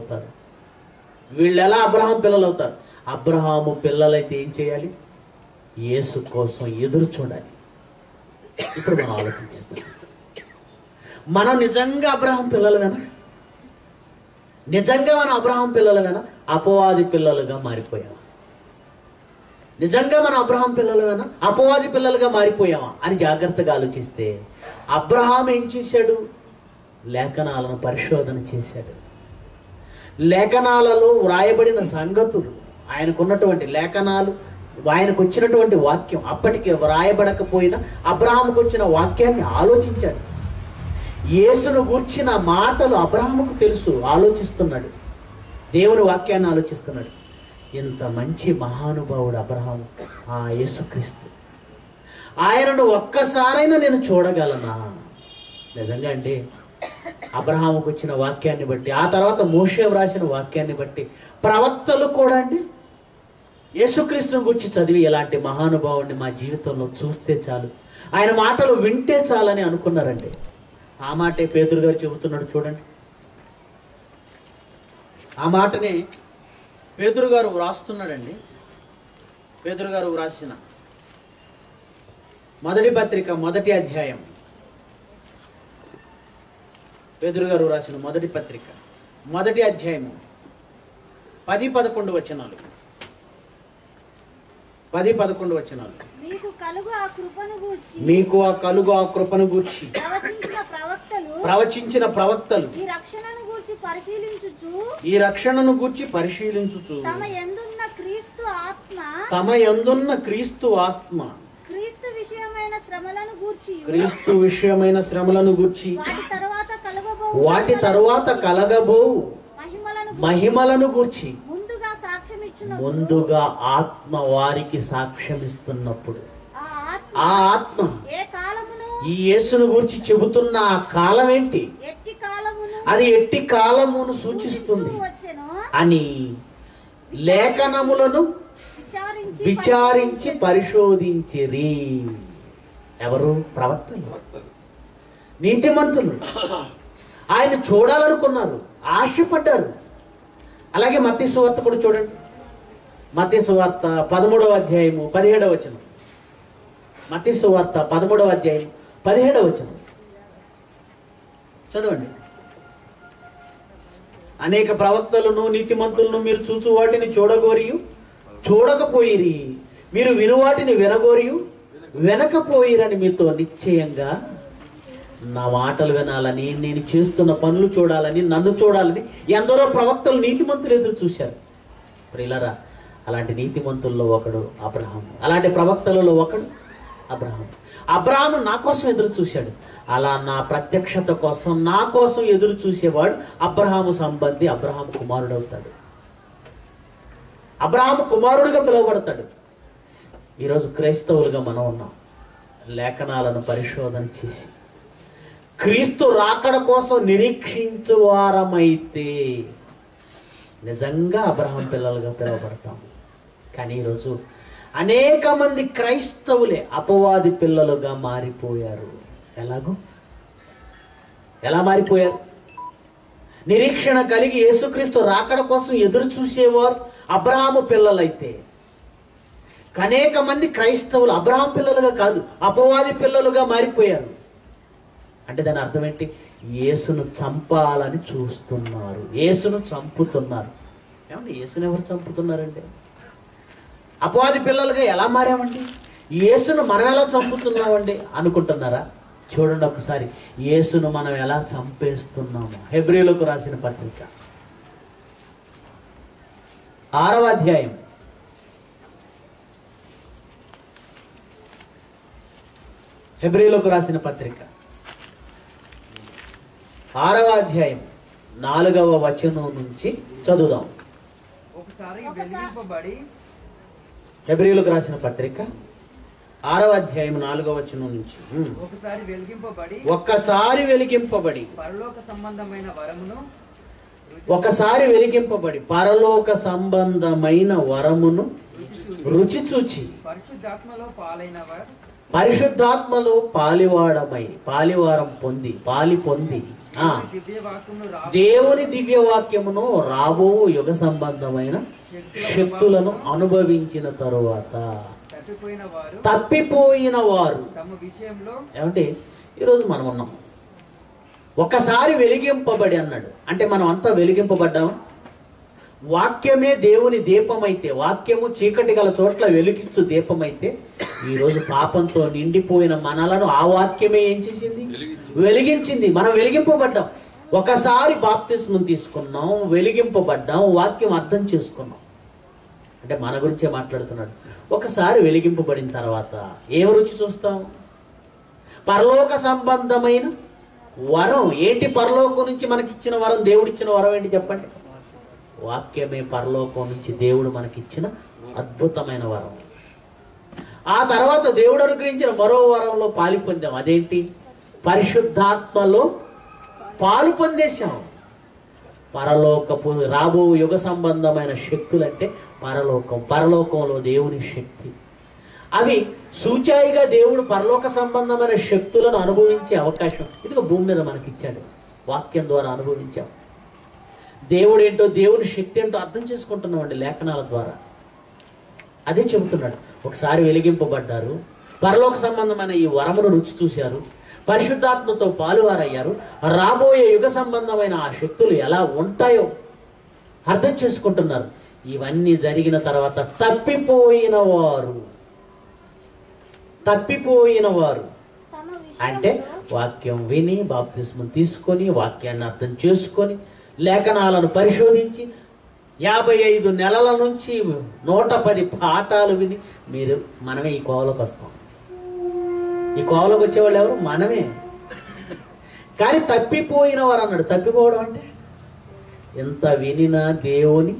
Speaker 1: అవుతారు? అబ్రహాము పిల్లలైతే ఏం చేయాలి? యేసు కోసం ఎదురు చూడాలి. ఇప్పుడు మనం ఆలోచించేద్దాం. మనం నిజంగా అబ్రహాం పిల్లలువేనా? అపవాది పిల్లలుగా మారిపోయామా? నిజంగా మనం అబ్రహాం పిల్లలువేనా? అపవాది పిల్లలుగా మారిపోయామా అని జాగ్రత్తగా ఆలోచిస్తే అబ్రహాం ఏం చేశాడు? లేఖనాలను పరిశోధన చేశాడు. లేఖనాలలో వ్రాయబడిన సంగతులు, ఆయనకున్నటువంటి లేఖనాలు, ఆయనకు వచ్చినటువంటి వాక్యం, అప్పటికి వ్రాయబడకపోయినా అబ్రహాముకు వచ్చిన వాక్యాన్ని ఆలోచించాడు. యేసును గూర్చిన మాటలు అబ్రహాముకు తెలుసు, ఆలోచిస్తున్నాడు. దేవుని వాక్యాన్ని ఆలోచిస్తున్నాడు. ఇంత మంచి మహానుభావుడు అబ్రహాము, ఆ యేసుక్రీస్తు. ఆయనను ఒక్కసారైనా నేను చూడగలనా? నిజంగా అండి అబ్రహాముకు వచ్చిన వాక్యాన్ని బట్టి, ఆ తర్వాత మోషే వ్రాసిన వాక్యాన్ని బట్టి ప్రవక్తలు కూడా అండి యేసుక్రీస్తుని గురించి చదివి ఇలాంటి మహానుభావుడిని మా జీవితంలో చూస్తే చాలు, ఆయన మాటలు వింటే చాలని అనుకున్నారండి. ఆ మాటే పేతురు గారు చెబుతున్నాడు చూడండి.
Speaker 3: ఆ మాటనే పేతురు గారు వ్రాస్తున్నాడండి. పేతురు గారు వ్రాసిన మొదటి పత్రిక మొదటి అధ్యాయం, పేతురు గారు వ్రాసిన మొదటి పత్రిక మొదటి అధ్యాయము 10-11 వచనాలు. 10-11 వచనాలు.
Speaker 2: మీకు కలుగు ఆ కృపను గూర్చి
Speaker 3: గూర్చి ప్రవచించిన ప్రవక్తలు
Speaker 2: ఈ
Speaker 3: రక్షణను గూర్చి పరిశీలించుచు
Speaker 2: తమ
Speaker 3: యందున్న క్రీస్తు ఆత్మ
Speaker 2: క్రీస్తు
Speaker 3: విషయమైన శ్రమలను గూర్చి వాటి తరువాత కలగబో మహిమలను గూర్చి ముందుగా ఆత్మ వారికి సాక్ష్యమిస్తున్నప్పుడు ఆ ఆత్మ ఈ యేసును గురించి చెబుతున్న ఆ కాలం ఏంటి, అది ఎట్టి కాలమును సూచిస్తుంది అని లేఖనములను విచారించి పరిశోధించిరి. ఎవరు? ప్రవక్తలు, నీతిమంతులు. ఆయన చూడాలనుకున్నారు, ఆశపడ్డారు. అలాగే మత్తయి సువార్త కూడా చూడండి. మత్తయి సువార్త 13వ అధ్యాయము 17వ వచనం. మత్తయి సువార్త 13వ అధ్యాయం 17వ వచనం చదవండి. అనేక ప్రవక్తలను నీతిమంతులను మీరు చూచు వాటిని చూడగోరియు చూడకపోయిరి, మీరు వినువాటిని వినగోరియు వినకపోయిరని మీతో నిశ్చయంగా నా మాటలు వినాలని, నేను చేస్తున్న పనులు చూడాలని, నన్ను చూడాలని ఎందరో ప్రవక్తలు నీతిమంతులు ఎదురు చూశారు. ప్రియులారా, అలాంటి నీతిమంతుల్లో ఒకడు అబ్రహాము, అలాంటి ప్రవక్తలలో ఒకడు అబ్రహాము. అబ్రహాము నా కోసం ఎదురు చూశాడు. అలా నా ప్రత్యక్షత కోసం, నా కోసం ఎదురు చూసేవాడు అబ్రహాము సంబంధి, అబ్రహాము కుమారుడు అవుతాడు, అబ్రహాము కుమారుడిగా పిలువబడతాడు. ఈరోజు క్రైస్తవులుగా మనం ఉన్నాం. లేఖనాలను పరిశోధన చేసి క్రీస్తు రాకడ కోసం నిరీక్షించువారమైతే నిజంగా అబ్రహాం పిల్లలుగా పిలువబడతాము. కానీ ఈరోజు అనేక మంది క్రైస్తవులే అపవాది పిల్లలుగా మారిపోయారు. ఎలా మారిపోయారు? నిరీక్షణ కలిగి యేసుక్రీస్తు రాకడ కోసం ఎదురు చూసేవారు అబ్రహాము పిల్లలైతే, అనేక మంది క్రైస్తవులు అబ్రహాం పిల్లలుగా కాదు, అపవాది పిల్లలుగా మారిపోయారు. అంటే దాని అర్థం ఏంటి? యేసును చంపాలని చూస్తున్నారు, యేసును చంపుతున్నారు. ఏమండి, యేసును ఎవరు చంపుతున్నారండి? అపవాది పిల్లలుగా ఎలా మారామండి? యేసును మనం ఎలా చంపుతున్నామండి అనుకుంటున్నారా? చూడండి ఒకసారి యేసును మనం ఎలా చంపేస్తున్నాము. హెబ్రీయులకు రాసిన పత్రిక 6వ అధ్యాయం, హెబ్రీయులకు రాసిన పత్రిక 6వ అధ్యాయం 4వ వచనం నుంచి చదువుదాం. హెబ్రీయులకు రాసిన పత్రిక 6వ అధ్యాయం 4వ వచనం నుంచి. ఒక్కసారి వెలిగింపబడి పరలోక సంబంధమైన వరమును రుచి చూచి పరిశుద్ధాత్మలో పాలివారం పొంది దేవుని దివ్యవాక్యమును రాబో యుగ సంబంధమైన శక్తులను అనుభవించిన తరువాత తప్పిపోయిన వారు. ఏమంటే ఈరోజు మనం ఉన్నాం. ఒకసారి వెలిగింపబడి అన్నాడు అంటే మనం అంతా వెలిగింపబడ్డామా? వాక్యమే దేవుని దీపమైతే, వాక్యము చీకటి గల చోట్ల వెలిగించు దీపమైతే, ఈరోజు పాపంతో నిండిపోయిన మనలను ఆ వాక్యమే ఏం చేసింది? వెలిగించింది. మనం వెలిగింపబడ్డాం. ఒకసారి బాప్తిస్మం తీసుకున్నాం, వెలిగింపబడ్డాం, వాక్యం అర్థం చేసుకున్నాం. అంటే మన గురించే మాట్లాడుతున్నాడు. ఒకసారి వెలిగింపబడిన తర్వాత ఏం రుచి చూస్తాం? పరలోక సంబంధమైన వరం ఏంటి? పరలోకం నుంచి మనకిచ్చిన వరం, దేవుడిచ్చిన వరం ఏంటి చెప్పండి? వాక్యమే పరలోకం నుంచి దేవుడు మనకిచ్చిన అద్భుతమైన వరం. ఆ తర్వాత దేవుడు అనుగ్రహించిన మరో వరంలో పాలు పొందాం. అదేంటి? పరిశుద్ధాత్మలో పాలు పొందేశాం. పరలోకపు రాబో యుగ సంబంధమైన శక్తులు అంటే పరలోకంలో దేవుని శక్తి. అవి సూచాయిగా దేవుడు పరలోక సంబంధమైన శక్తులను అనుభవించే అవకాశం ఇదిగో భూమి మీద మనకిచ్చాడు. వాక్యం ద్వారా అనుభవించాం. దేవుడు ఏంటో, దేవుని శక్తి ఏంటో అర్థం చేసుకుంటున్నామండి లేఖనాల ద్వారా. అదే చెబుతున్నాడు. ఒకసారి వెలిగింపబడ్డారు, పరలోక సంబంధమైన ఈ వరమును రుచి చూశారు, పరిశుద్ధాత్మతో పాలువారయ్యారు. రాబోయే యుగ సంబంధమైన ఆ శక్తులు ఎలా ఉంటాయో అర్థం చేసుకుంటున్నారు. ఇవన్నీ జరిగిన తర్వాత తప్పిపోయిన వారు
Speaker 2: తమ
Speaker 3: అంటే
Speaker 2: విషయంలో
Speaker 3: వాక్యం విని బాప్తిస్మం తీసుకొని వాక్యాన్ని అర్థం చేసుకొని లేఖనాలను పరిశోధించి 55 నెలల నుంచి 110 పాఠాలు విని మనమే ఈ కోవలోకి వస్తాం. ఈ కోవలోకి వచ్చేవాళ్ళు ఎవరు? మనమే. కానీ తప్పిపోయిన వారు అన్నాడు. తప్పిపోవడం అంటే ఎంత వినినా దేవుని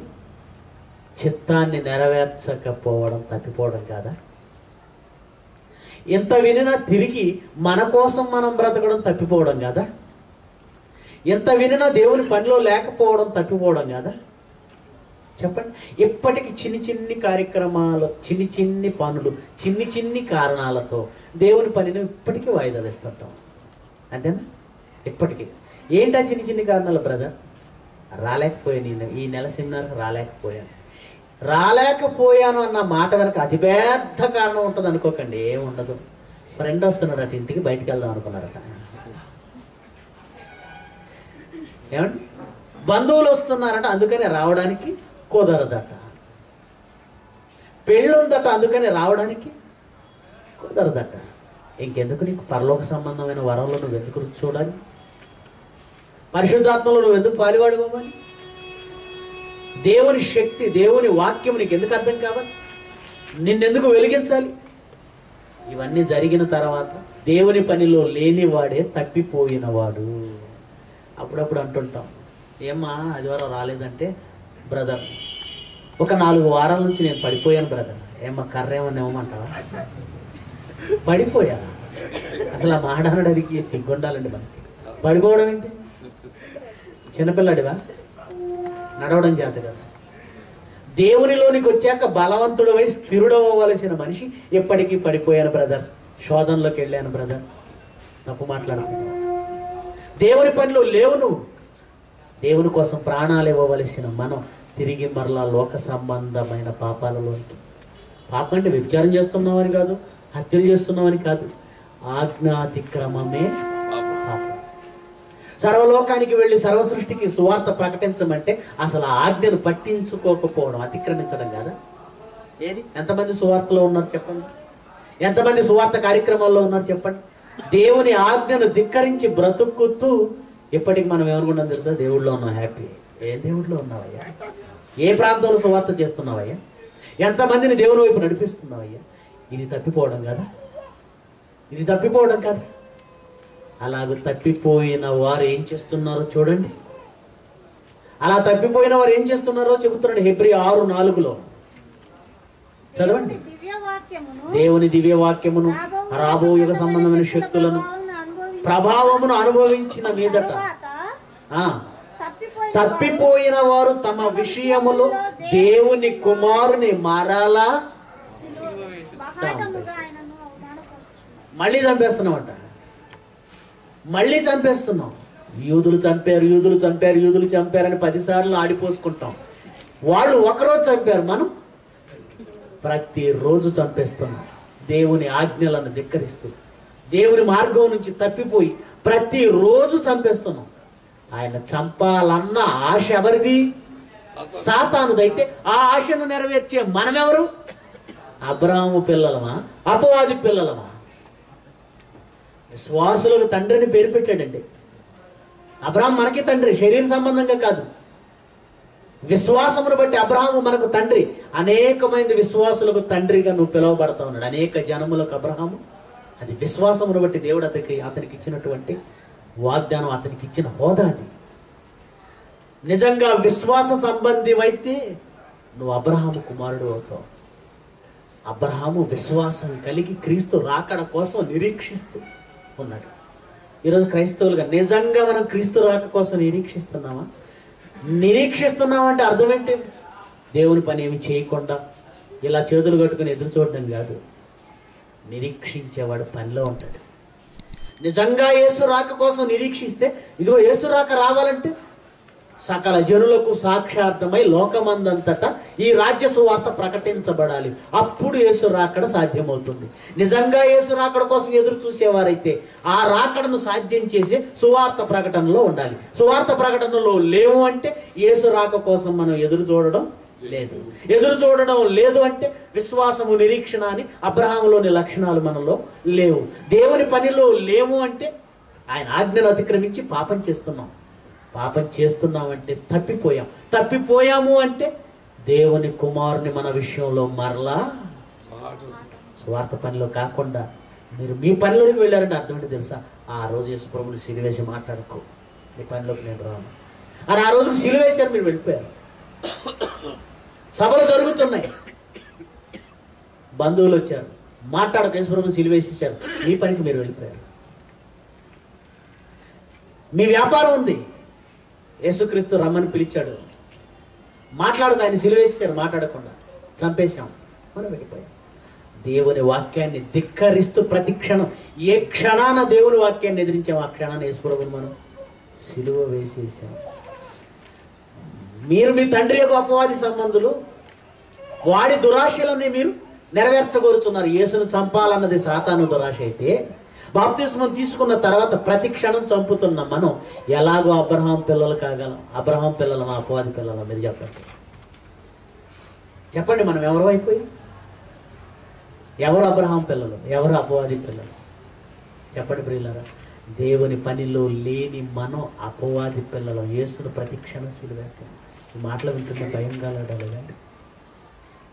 Speaker 3: చిత్తాన్ని నెరవేర్చకపోవడం తప్పిపోవడం కాదా? ఎంత వినినా తిరిగి మన కోసం మనం బ్రతకడం తప్పిపోవడం కాదా? ఎంత వినినా దేవుని పనిలో లేకపోవడం తప్పిపోవడం కాదా? చెప్పండి. ఇప్పటికి చిన్ని కార్యక్రమాలు, చిన్ని పనులు, చిన్ని కారణాలతో దేవుని పనిని ఇప్పటికీ వాయిదా వేస్తుంటాం. అంతేనా? ఇప్పటికీ ఏంటా చిన్ని కారణాలు? బ్రదర్, రాలేకపోయాను, ఈ నెల సెమినార్కి రాలేకపోయాను అన్న మాట వెనక అతిపెద్ద కారణం ఉంటుంది అనుకోకండి. ఏముండదు. ఫ్రెండ్ వస్తున్నాడు అటు, ఇంటికి బయటికి వెళ్దాం అనుకున్నారట. ఏమండి? బంధువులు వస్తున్నారట, అందుకని రావడానికి కుదరదట. పెళ్ళుందట, అందుకని రావడానికి కుదరదట. ఇంకెందుకు నీకు పరలోక సంబంధమైన వరంలో నువ్వు ఎందుకు చూడాలి? పరిశుద్ధాత్మలో నువ్వు ఎందుకు పాలువాడుకోవాలి? దేవుని శక్తి, దేవుని వాక్యం నీకు ఎందుకు అర్థం కావాలి? నిన్నెందుకు వెలిగించాలి? ఇవన్నీ జరిగిన తర్వాత దేవుని పనిలో లేనివాడే తప్పిపోయినవాడు. అప్పుడప్పుడు అంటుంటాం, ఏమ్మా ఆదివారం రాలేదంటే, బ్రదర్ ఒక 4 వారాల నుంచి నేను పడిపోయాను బ్రదర్. ఏమ్మా కర్ర ఏమన్నా ఇవ్వమంటావా? పడిపోయా. అసలు ఆ మాట్లాడడానికి సిగ్గుండాలండి మనకి. పడిపోవడం ఏంటి? చిన్నపిల్లాడివా? నడవడం చేత కదా. దేవునిలోనికి వచ్చాక బలవంతుడవై స్థిరుడవ్వవలసిన మనిషి ఎప్పటికీ పడిపోయాను బ్రదర్, శోధనలోకి వెళ్ళాను బ్రదర్, తప్పు మాట్లాడుతున్నావు. దేవుని పనిలో లేవు నువ్వు. దేవుని కోసం ప్రాణాలు ఇవ్వవలసిన మనం తిరిగి మరలా లోక సంబంధమైన పాపాలలోనికి. పాపం అంటే వ్యభిచారం చేస్తున్నామని కాదు, హత్యలు చేస్తున్నామని కాదు, ఆజ్ఞాతిక్రమమే పాపం. సర్వలోకానికి వెళ్ళి సర్వసృష్టికి సువార్త ప్రకటించమంటే అసలు ఆ ఆజ్ఞను పట్టించుకోకపోవడం అతిక్రమించడం కాదా? ఏది? ఎంతమంది సువార్తలో ఉన్నారు చెప్పండి? ఎంతమంది సువార్త కార్యక్రమాల్లో ఉన్నారు చెప్పండి? దేవుని ఆజ్ఞను ధిక్కరించి బ్రతుకుతూ ఇప్పటికి మనం ఏమనుకుంటాం తెలుసా? దేవుడిలో ఉన్నాం, హ్యాపీ. ఏ దేవుడిలో ఉన్నావయ్యా? ఏ ప్రాంతంలో సువార్త చేస్తున్నావయ్యా? ఎంతమందిని దేవుని వైపు నడిపిస్తున్నావయ్యా? ఇది తప్పిపోవడం కదా? ఇది తప్పిపోవడం కాదు. అలాగ తప్పిపోయిన వారు ఏం చేస్తున్నారో చూడండి. అలా తప్పిపోయిన వారు ఏం చేస్తున్నారో చెబుతున్నాడు హెబ్రీ 6:4 చదవండి. దేవుని దివ్య వాక్యమును రాబో యుగ సంబంధమైన శక్తులను ప్రభావమును అనుభవించిన మీదట తప్పిపోయిన వారు తమ విషయములో దేవుని కుమారుని మరలా మళ్ళీ చంపేస్తున్నామట. మళ్ళీ చంపేస్తున్నాం. యూదులు చంపారని 10 సార్లు ఆడిపోసుకుంటాం. వాళ్ళు ఒకరోజు చంపారు, మనం ప్రతిరోజు చంపేస్తున్నాం. దేవుని ఆజ్ఞలను ధిక్కరిస్తూ దేవుని మార్గం నుంచి తప్పిపోయి ప్రతిరోజు చంపేస్తున్నాం. ఆయన చంపాలన్న ఆశ ఎవరిది? సాతానుదైతే ఆ ఆశను నెరవేర్చే మనమెవరు? అబ్రాహాము పిల్లలమా, అపవాది పిల్లలమా? విశ్వాసులకు తండ్రిని పేరు పెట్టాడండి. అబ్రాహాం మనకి తండ్రి, శరీర సంబంధంగా కాదు. విశ్వాసమును బట్టి అబ్రాహాము మనకు తండ్రి. అనేకమైన విశ్వాసులకు తండ్రిగా నువ్వు పిలువబడతా ఉన్నాడు. అనేక జనములకు అబ్రాహాము. అది విశ్వాసమును బట్టి దేవుడు అతనికి ఇచ్చినటువంటి వాగ్దానం, అతనికి ఇచ్చిన హోదా అది. నిజంగా విశ్వాస సంబంధివైతే నువ్వు అబ్రాహాము కుమారుడు అవుతావు. అబ్రాహాము విశ్వాసం కలిగి క్రీస్తు రాకడ కోసం నిరీక్షిస్తూ ఉన్నాడు. ఈరోజు క్రైస్తవులుగా నిజంగా మనం క్రీస్తు రాక కోసం నిరీక్షిస్తున్నామా? నిరీక్షిస్తున్నామంటే అర్థం ఏంటి? దేవుని పని ఏమి చేయకుండా ఇలా చేతులు కట్టుకుని ఎదురు చూడడం కాదు. నిరీక్షించేవాడు పనిలో ఉంటాడు. నిజంగా యేసు రాక కోసం నిరీక్షిస్తే, ఇదిగో యేసు రాక రావాలంటే సకల జనులకు సాక్షార్థమై లోకమందంతటా ఈ రాజ్య సువార్త ప్రకటించబడాలి. అప్పుడు యేసు రాకడ సాధ్యమవుతుంది. నిజంగా యేసు రాకడ కోసం ఎదురు చూసేవారైతే ఆ రాకడను సాధ్యం చేసే సువార్త ప్రకటనలో ఉండాలి. సువార్త ప్రకటనలో లేవు అంటే యేసు రాక కోసం మనం ఎదురు చూడడం లేదు. ఎదురు చూడడం లేదు అంటే విశ్వాసము, నిరీక్షణ అని అబ్రహాములోని లక్షణాలు మనలో లేవు. దేవుని పనిలో లేవు అంటే ఆయన ఆజ్ఞను అతిక్రమించి పాపం చేస్తున్నాం. పాపం చేస్తున్నామంటే తప్పిపోయాము అంటే దేవుని కుమారుని మన విషయంలో మరలా స్వార్థ పనిలో కాకుండా మీరు మీ పనిలోకి వెళ్ళారంటే అర్థం ఏంటి తెలుసా? ఆ రోజు యేసు ప్రభువుని సిలువేసి మాట్లాడుకో, నీ పనిలోకి నేను రాను అని ఆ రోజుకు సిలువేశారు, మీరు వెళ్ళిపోయారు. సభలు జరుగుతున్నాయి, బంధువులు వచ్చారు, మాట్లాడక యేసు ప్రభువుని సిలువేసేసారు, మీ పనికి మీరు వెళ్ళిపోయారు. మీ వ్యాపారం ఉంది, యేసుక్రీస్తు రమ్మని పిలిచాడు, మాట్లాడుకు, ఆయన సిలువేసారు, మాట్లాడకుండా చంపేశాం, మనం వెళ్ళిపోయాం. దేవుని వాక్యాన్ని ధిక్కరిస్తూ ప్రతి క్షణం, ఏ క్షణాన దేవుని వాక్యాన్ని ఎదిరించాం ఆ క్షణాన్ని యేసుప్రభుని మనం సిలువ వేసేసాం. మీరు మీ తండ్రి యొక్క అపవాది సంబంధులు, వాడి దురాశలన్నీ మీరు నెరవేర్చగోరుతున్నారు. యేసును చంపాలన్నది సాతాను దురాశ అయితే, బాప్తిస్మం తీసుకున్న తర్వాత ప్రతి క్షణం చంపుతున్న మనం ఎలాగో అబ్రహాం పిల్లలు కాగలం? అబ్రహాం పిల్లలు మా అపవాది పిల్లలు? మీరు చెప్పండి, మనం ఎవరు అయిపోయి? ఎవరు అబ్రహాం పిల్లలు, ఎవరు అపవాది పిల్లలు? చెప్పండి ప్రియులారా. దేవుని పనిలో లేని మనం అపవాది పిల్లలు. యేసును ప్రతి క్షణం సిలువేస్తాం. ఈ మాటలు వింటుంటే భయం కలగడం లేదండి?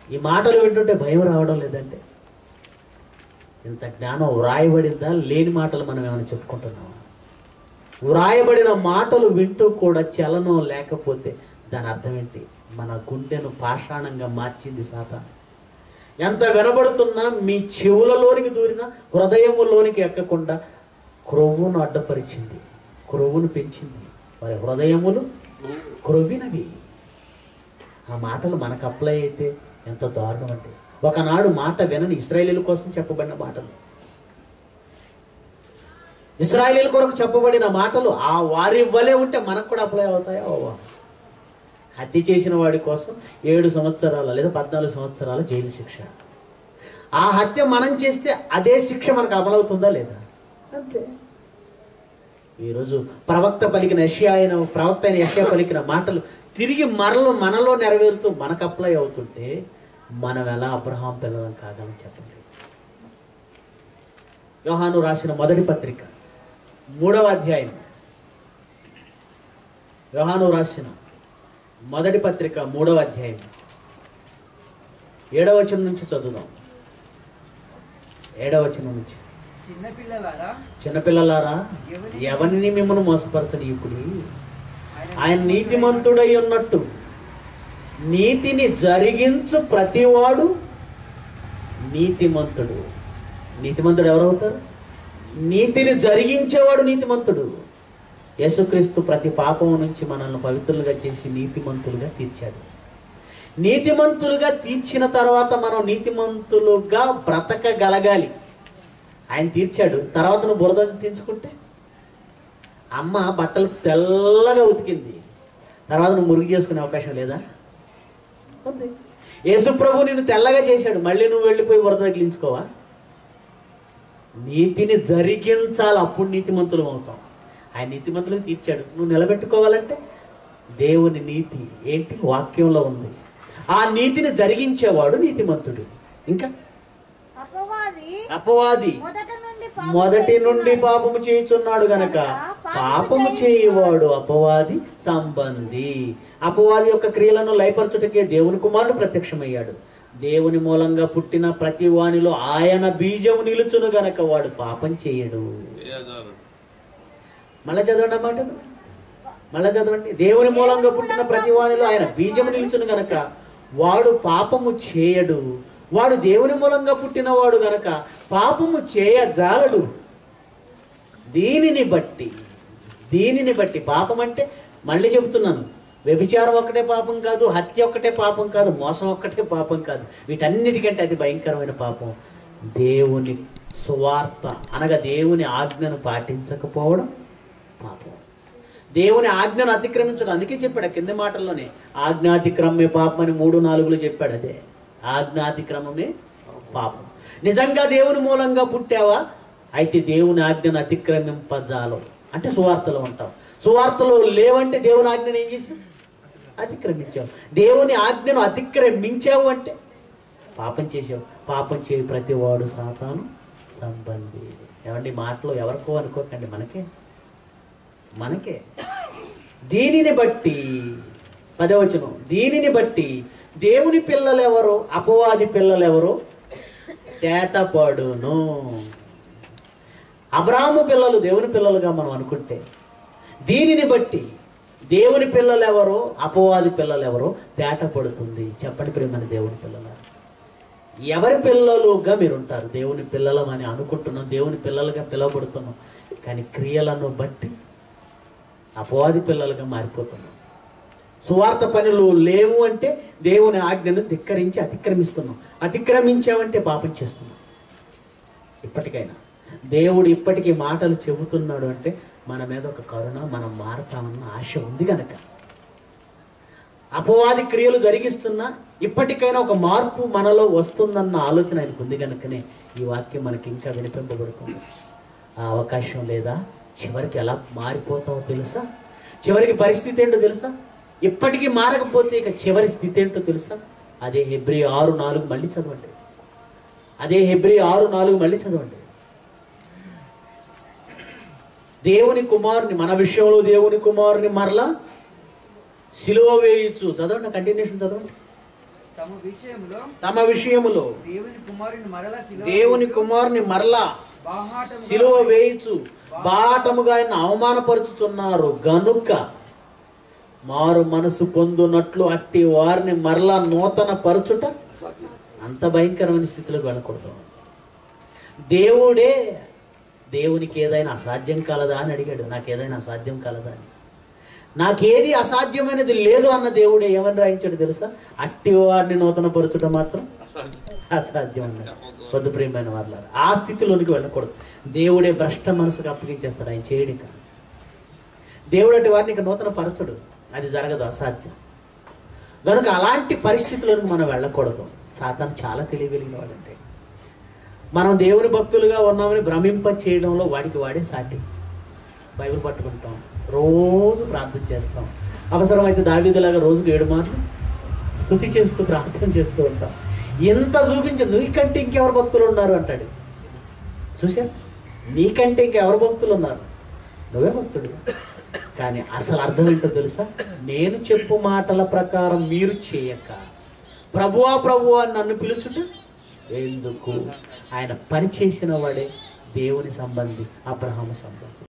Speaker 3: ఈ మాటలు వింటుంటే భయం రావడం లేదంటే? ఇంత జ్ఞానం వ్రాయబడిందా? లేని మాటలు మనం ఏమైనా చెప్పుకుంటున్నామా? వ్రాయబడిన మాటలు వింటూ కూడా చలనం లేకపోతే దాని అర్థం ఏంటి? మన గుండెను పాషాణంగా మార్చింది సాతాను. ఎంత వినబడుతున్నా మీ చెవులలోనికి దూరిన హృదయములోనికి ఎక్కకుండా క్రొవ్వును అడ్డపరిచింది, క్రొవ్వును పెంచింది. వారి హృదయములు క్రొవ్వినవి. ఆ మాటలు మనకు అప్లై అయితే ఎంత దారుణం అంటే, ఒకనాడు మాట వినని ఇశ్రాయేలీల కోసం చెప్పబడిన మాటలు, ఇశ్రాయేలీల కొరకు చెప్పబడిన మాటలు ఆ వారి వలె ఉంటే మనకు కూడా అప్లై అవుతాయా? హత్య చేసిన వాడి కోసం 7 సంవత్సరాలు లేదా 14 సంవత్సరాల జైలు శిక్ష. ఆ హత్య మనం చేస్తే అదే శిక్ష మనకు అమలవుతుందా లేదా? అంతే. ఈరోజు ప్రవక్త అయిన యెషయా పలికిన మాటలు తిరిగి మనలో నెరవేరుతూ మనకు అప్లై అవుతుంటే మనం ఎలా అబ్రహాం పిల్లలం కాగలం చెప్పండి. యోహాను రాసిన మొదటి పత్రిక 3వ అధ్యాయం, యోహాను రాసిన మొదటి పత్రిక 3వ అధ్యాయం 7వ వచనం నుంచి చదువుదాం. 7వ వచనం నుంచి. చిన్నపిల్లలారా, ఎవరిని మిమ్మల్ని మోసపరచనీయుకుడి, ఆయన నీతిమంతుడై ఉన్నట్టు నీతిని జరిగించు ప్రతివాడు నీతిమంతుడు. నీతిమంతుడు ఎవరవుతారు? నీతిని జరిగించేవాడు నీతిమంతుడు. యేసుక్రీస్తు ప్రతి పాపం నుంచి మనల్ని పవిత్రులుగా చేసి నీతిమంతులుగా తీర్చాడు. నీతిమంతులుగా తీర్చిన తర్వాత మనం నీతిమంతులుగా బ్రతకగలగాలి. ఆయన తీర్చాడు, తర్వాత నువ్వు బురద తీర్చుకుంటే, అమ్మ బట్టలు తెల్లగా ఉతికింది, తర్వాత నువ్వు మురుగు చేసుకునే అవకాశం లేదా? యేసు ప్రభు నిన్ను తెల్లగా చేశాడు, మళ్ళీ నువ్వు వెళ్ళిపోయి బురద తగిలించుకోవా? నీతిని జరిగించాలి, అప్పుడు నీతిమంతులు అవుతాం. ఆయన నీతిమంతులకు తీర్చాడు. నువ్వు నిలబెట్టుకోవాలంటే దేవుని నీతి ఏంటి? వాక్యంలో ఉంది. ఆ నీతిని జరిగించేవాడు నీతిమంతుడు. ఇంకా అపవాది మొదటి నుండి పాపము చేయుచున్నాడు గనక పాపము చేయువాడు అపవాది సంబంధి. అపవాది యొక్క క్రియలను లయపరచుటకే దేవుని కుమారుడు ప్రత్యక్షమయ్యాడు. దేవుని మూలంగా పుట్టిన ప్రతి వానిలో ఆయన బీజము నిలుచును గనక వాడు పాపం చేయడు. మళ్ళా చదవండి ఆ మాటను, మళ్ళా చదవండి. దేవుని మూలంగా పుట్టిన ప్రతి వానిలో ఆయన బీజము నిలుచును గనక వాడు పాపము చేయడు. వాడు దేవుని మూలంగా పుట్టినవాడు గనక పాపము చేయజాలడు. దీనిని బట్టి పాపం అంటే, మళ్ళీ చెబుతున్నాను, వ్యభిచారం ఒక్కటే పాపం కాదు, హత్య ఒక్కటే పాపం కాదు, మోసం ఒక్కటే పాపం కాదు. వీటన్నిటికంటే అది భయంకరమైన పాపం దేవుని సువార్త అనగా దేవుని ఆజ్ఞను పాటించకపోవడం పాపం. దేవుని ఆజ్ఞను అతిక్రమించడం. అందుకే చెప్పాడు ఆ కింద మాటల్లోనే, ఆజ్ఞాతిక్రమే పాపం అని 3:4 చెప్పాడు. అదే ఆజ్ఞాతిక్రమమే పాపం. నిజంగా దేవుని మూలంగా పుట్టావా, అయితే దేవుని ఆజ్ఞను అతిక్రమింపజాలం. అంటే సువార్తలో ఉంటావు. సువార్తలో లేవంటే దేవుని ఆజ్ఞను ఏం చేసావు? అతిక్రమించావు. దేవుని ఆజ్ఞను అతిక్రమించావు అంటే పాపం చేసావు. పాపం చేయి ప్రతి వాడు సాతాను సంబంధి. ఏమండి, మాటలో ఎవరికో అనుకోకండి, మనకే. దీనిని బట్టి 10వ వచనం, దీనిని బట్టి దేవుని పిల్లలు ఎవరో అపవాది పిల్లలు ఎవరో తేటపడును. అబ్రాహాము పిల్లలు దేవుని పిల్లలుగా మనం అనుకుంటే, దీనిని బట్టి దేవుని పిల్లలు ఎవరో అపవాది పిల్లలు ఎవరో తేటపడుతుంది. చెప్పండి ప్రియమైన దేవుని పిల్లల, ఎవరి పిల్లలుగా మీరు ఉంటారు? దేవుని పిల్లలమని అనుకుంటున్నాం, దేవుని పిల్లలుగా పిలవబడుతున్నాం, కానీ క్రియలను బట్టి అపవాది పిల్లలుగా మారిపోతున్నాం. సువార్త పనులు లేవు అంటే దేవుని ఆజ్ఞను ధిక్కరించి అతిక్రమిస్తున్నాం. అతిక్రమించామంటే పాపం చేస్తున్నాం. ఇప్పటికైనా దేవుడు ఇప్పటికీ మాటలు చెబుతున్నాడు అంటే మన మీద ఒక కరుణ, మనం మారతామన్న ఆశ ఉంది కనుక. అపవాది క్రియలు జరిగిస్తున్నా ఇప్పటికైనా ఒక మార్పు మనలో వస్తుందన్న ఆలోచన ఆయనకు ఉంది కనుకనే ఈ వాక్యం మనకి ఇంకా వినిపింపబడుతుంది. ఆ అవకాశం లేదా? చివరికి ఎలా మారిపోతామో తెలుసా? చివరికి పరిస్థితి ఏంటో తెలుసా? ఇప్పటికీ మారకపోతే ఇక చివరి స్థితి ఏంటో తెలుసా? అదే హెబ్రీ 6:4 మళ్ళీ చదవండి. అదే హెబ్రీ 6:4 మళ్ళీ చదవండి. దేవుని కుమారుని, మన విషయంలో దేవుని కుమారుని మరలా సిలువ వేయచ్చు. చదవండి, కంటిన్యూషన్ చదవండి. తమ విషయములో దేవుని కుమారుని మరలా సిలువ వేయచ్చు, బాటముగా ఆయన అవమానపరుచుతున్నారు గనుక మారు మనసు పొందునట్లు అట్టి వారిని మరలా నూతన పరచుట. అంత భయంకరమైన స్థితిలోకి వెళ్ళకూడదు. దేవుడే దేవునికి ఏదైనా అసాధ్యం కలదా అని అడిగాడు. నాకేదైనా అసాధ్యం కలదా అని. నాకేది అసాధ్యమైనది లేదు అన్న దేవుడే ఏమని రాయించాడు తెలుసా? అట్టి వారిని నూతన పరచుట మాత్రం అసాధ్యం అన్నాడు. వద్దు ప్రియమైన వాళ్ళ, ఆ స్థితిలోనికి వెళ్ళకూడదు. దేవుడే భ్రష్ట మనసుకు అప్పగించేస్తాడు, ఆయన చేయడు. దేవుడు అట్టి వారిని ఇక నూతన పరచడు, అది జరగదు, అసాధ్యం. కనుక అలాంటి పరిస్థితులకు మనం వెళ్ళకూడదు. సాతాను చాలా తెలియగలిగిన వాడంటే, మనం దేవుని భక్తులుగా ఉన్నామని భ్రమింప చేయడంలో వాడికి వాడే సాటి. బైబిల్ పట్టుకుంటాం, రోజు ప్రార్థన చేస్తాం, అవసరమైతే దావీదులాగా రోజుకు 7 మార్లు స్తుతి చేస్తూ ప్రార్థన చేస్తూ ఉంటాం. ఎంత చూపించు, నీకంటే ఇంకెవరు భక్తులు ఉన్నారు అంటాడు. చూసా, నీకంటే ఇంకెవరు భక్తులు ఉన్నారు, నువ్వే భక్తుడు. కానీ అసలు అర్థం ఏంటో తెలుసా? నేను చెప్పు మాటల ప్రకారం మీరు చేయక ప్రభువా ప్రభువా నన్ను పిలుచుట ఎందుకు? ఆయన పని చేసిన వాడే దేవుని సంబంధి, అబ్రహాము సంబంధి.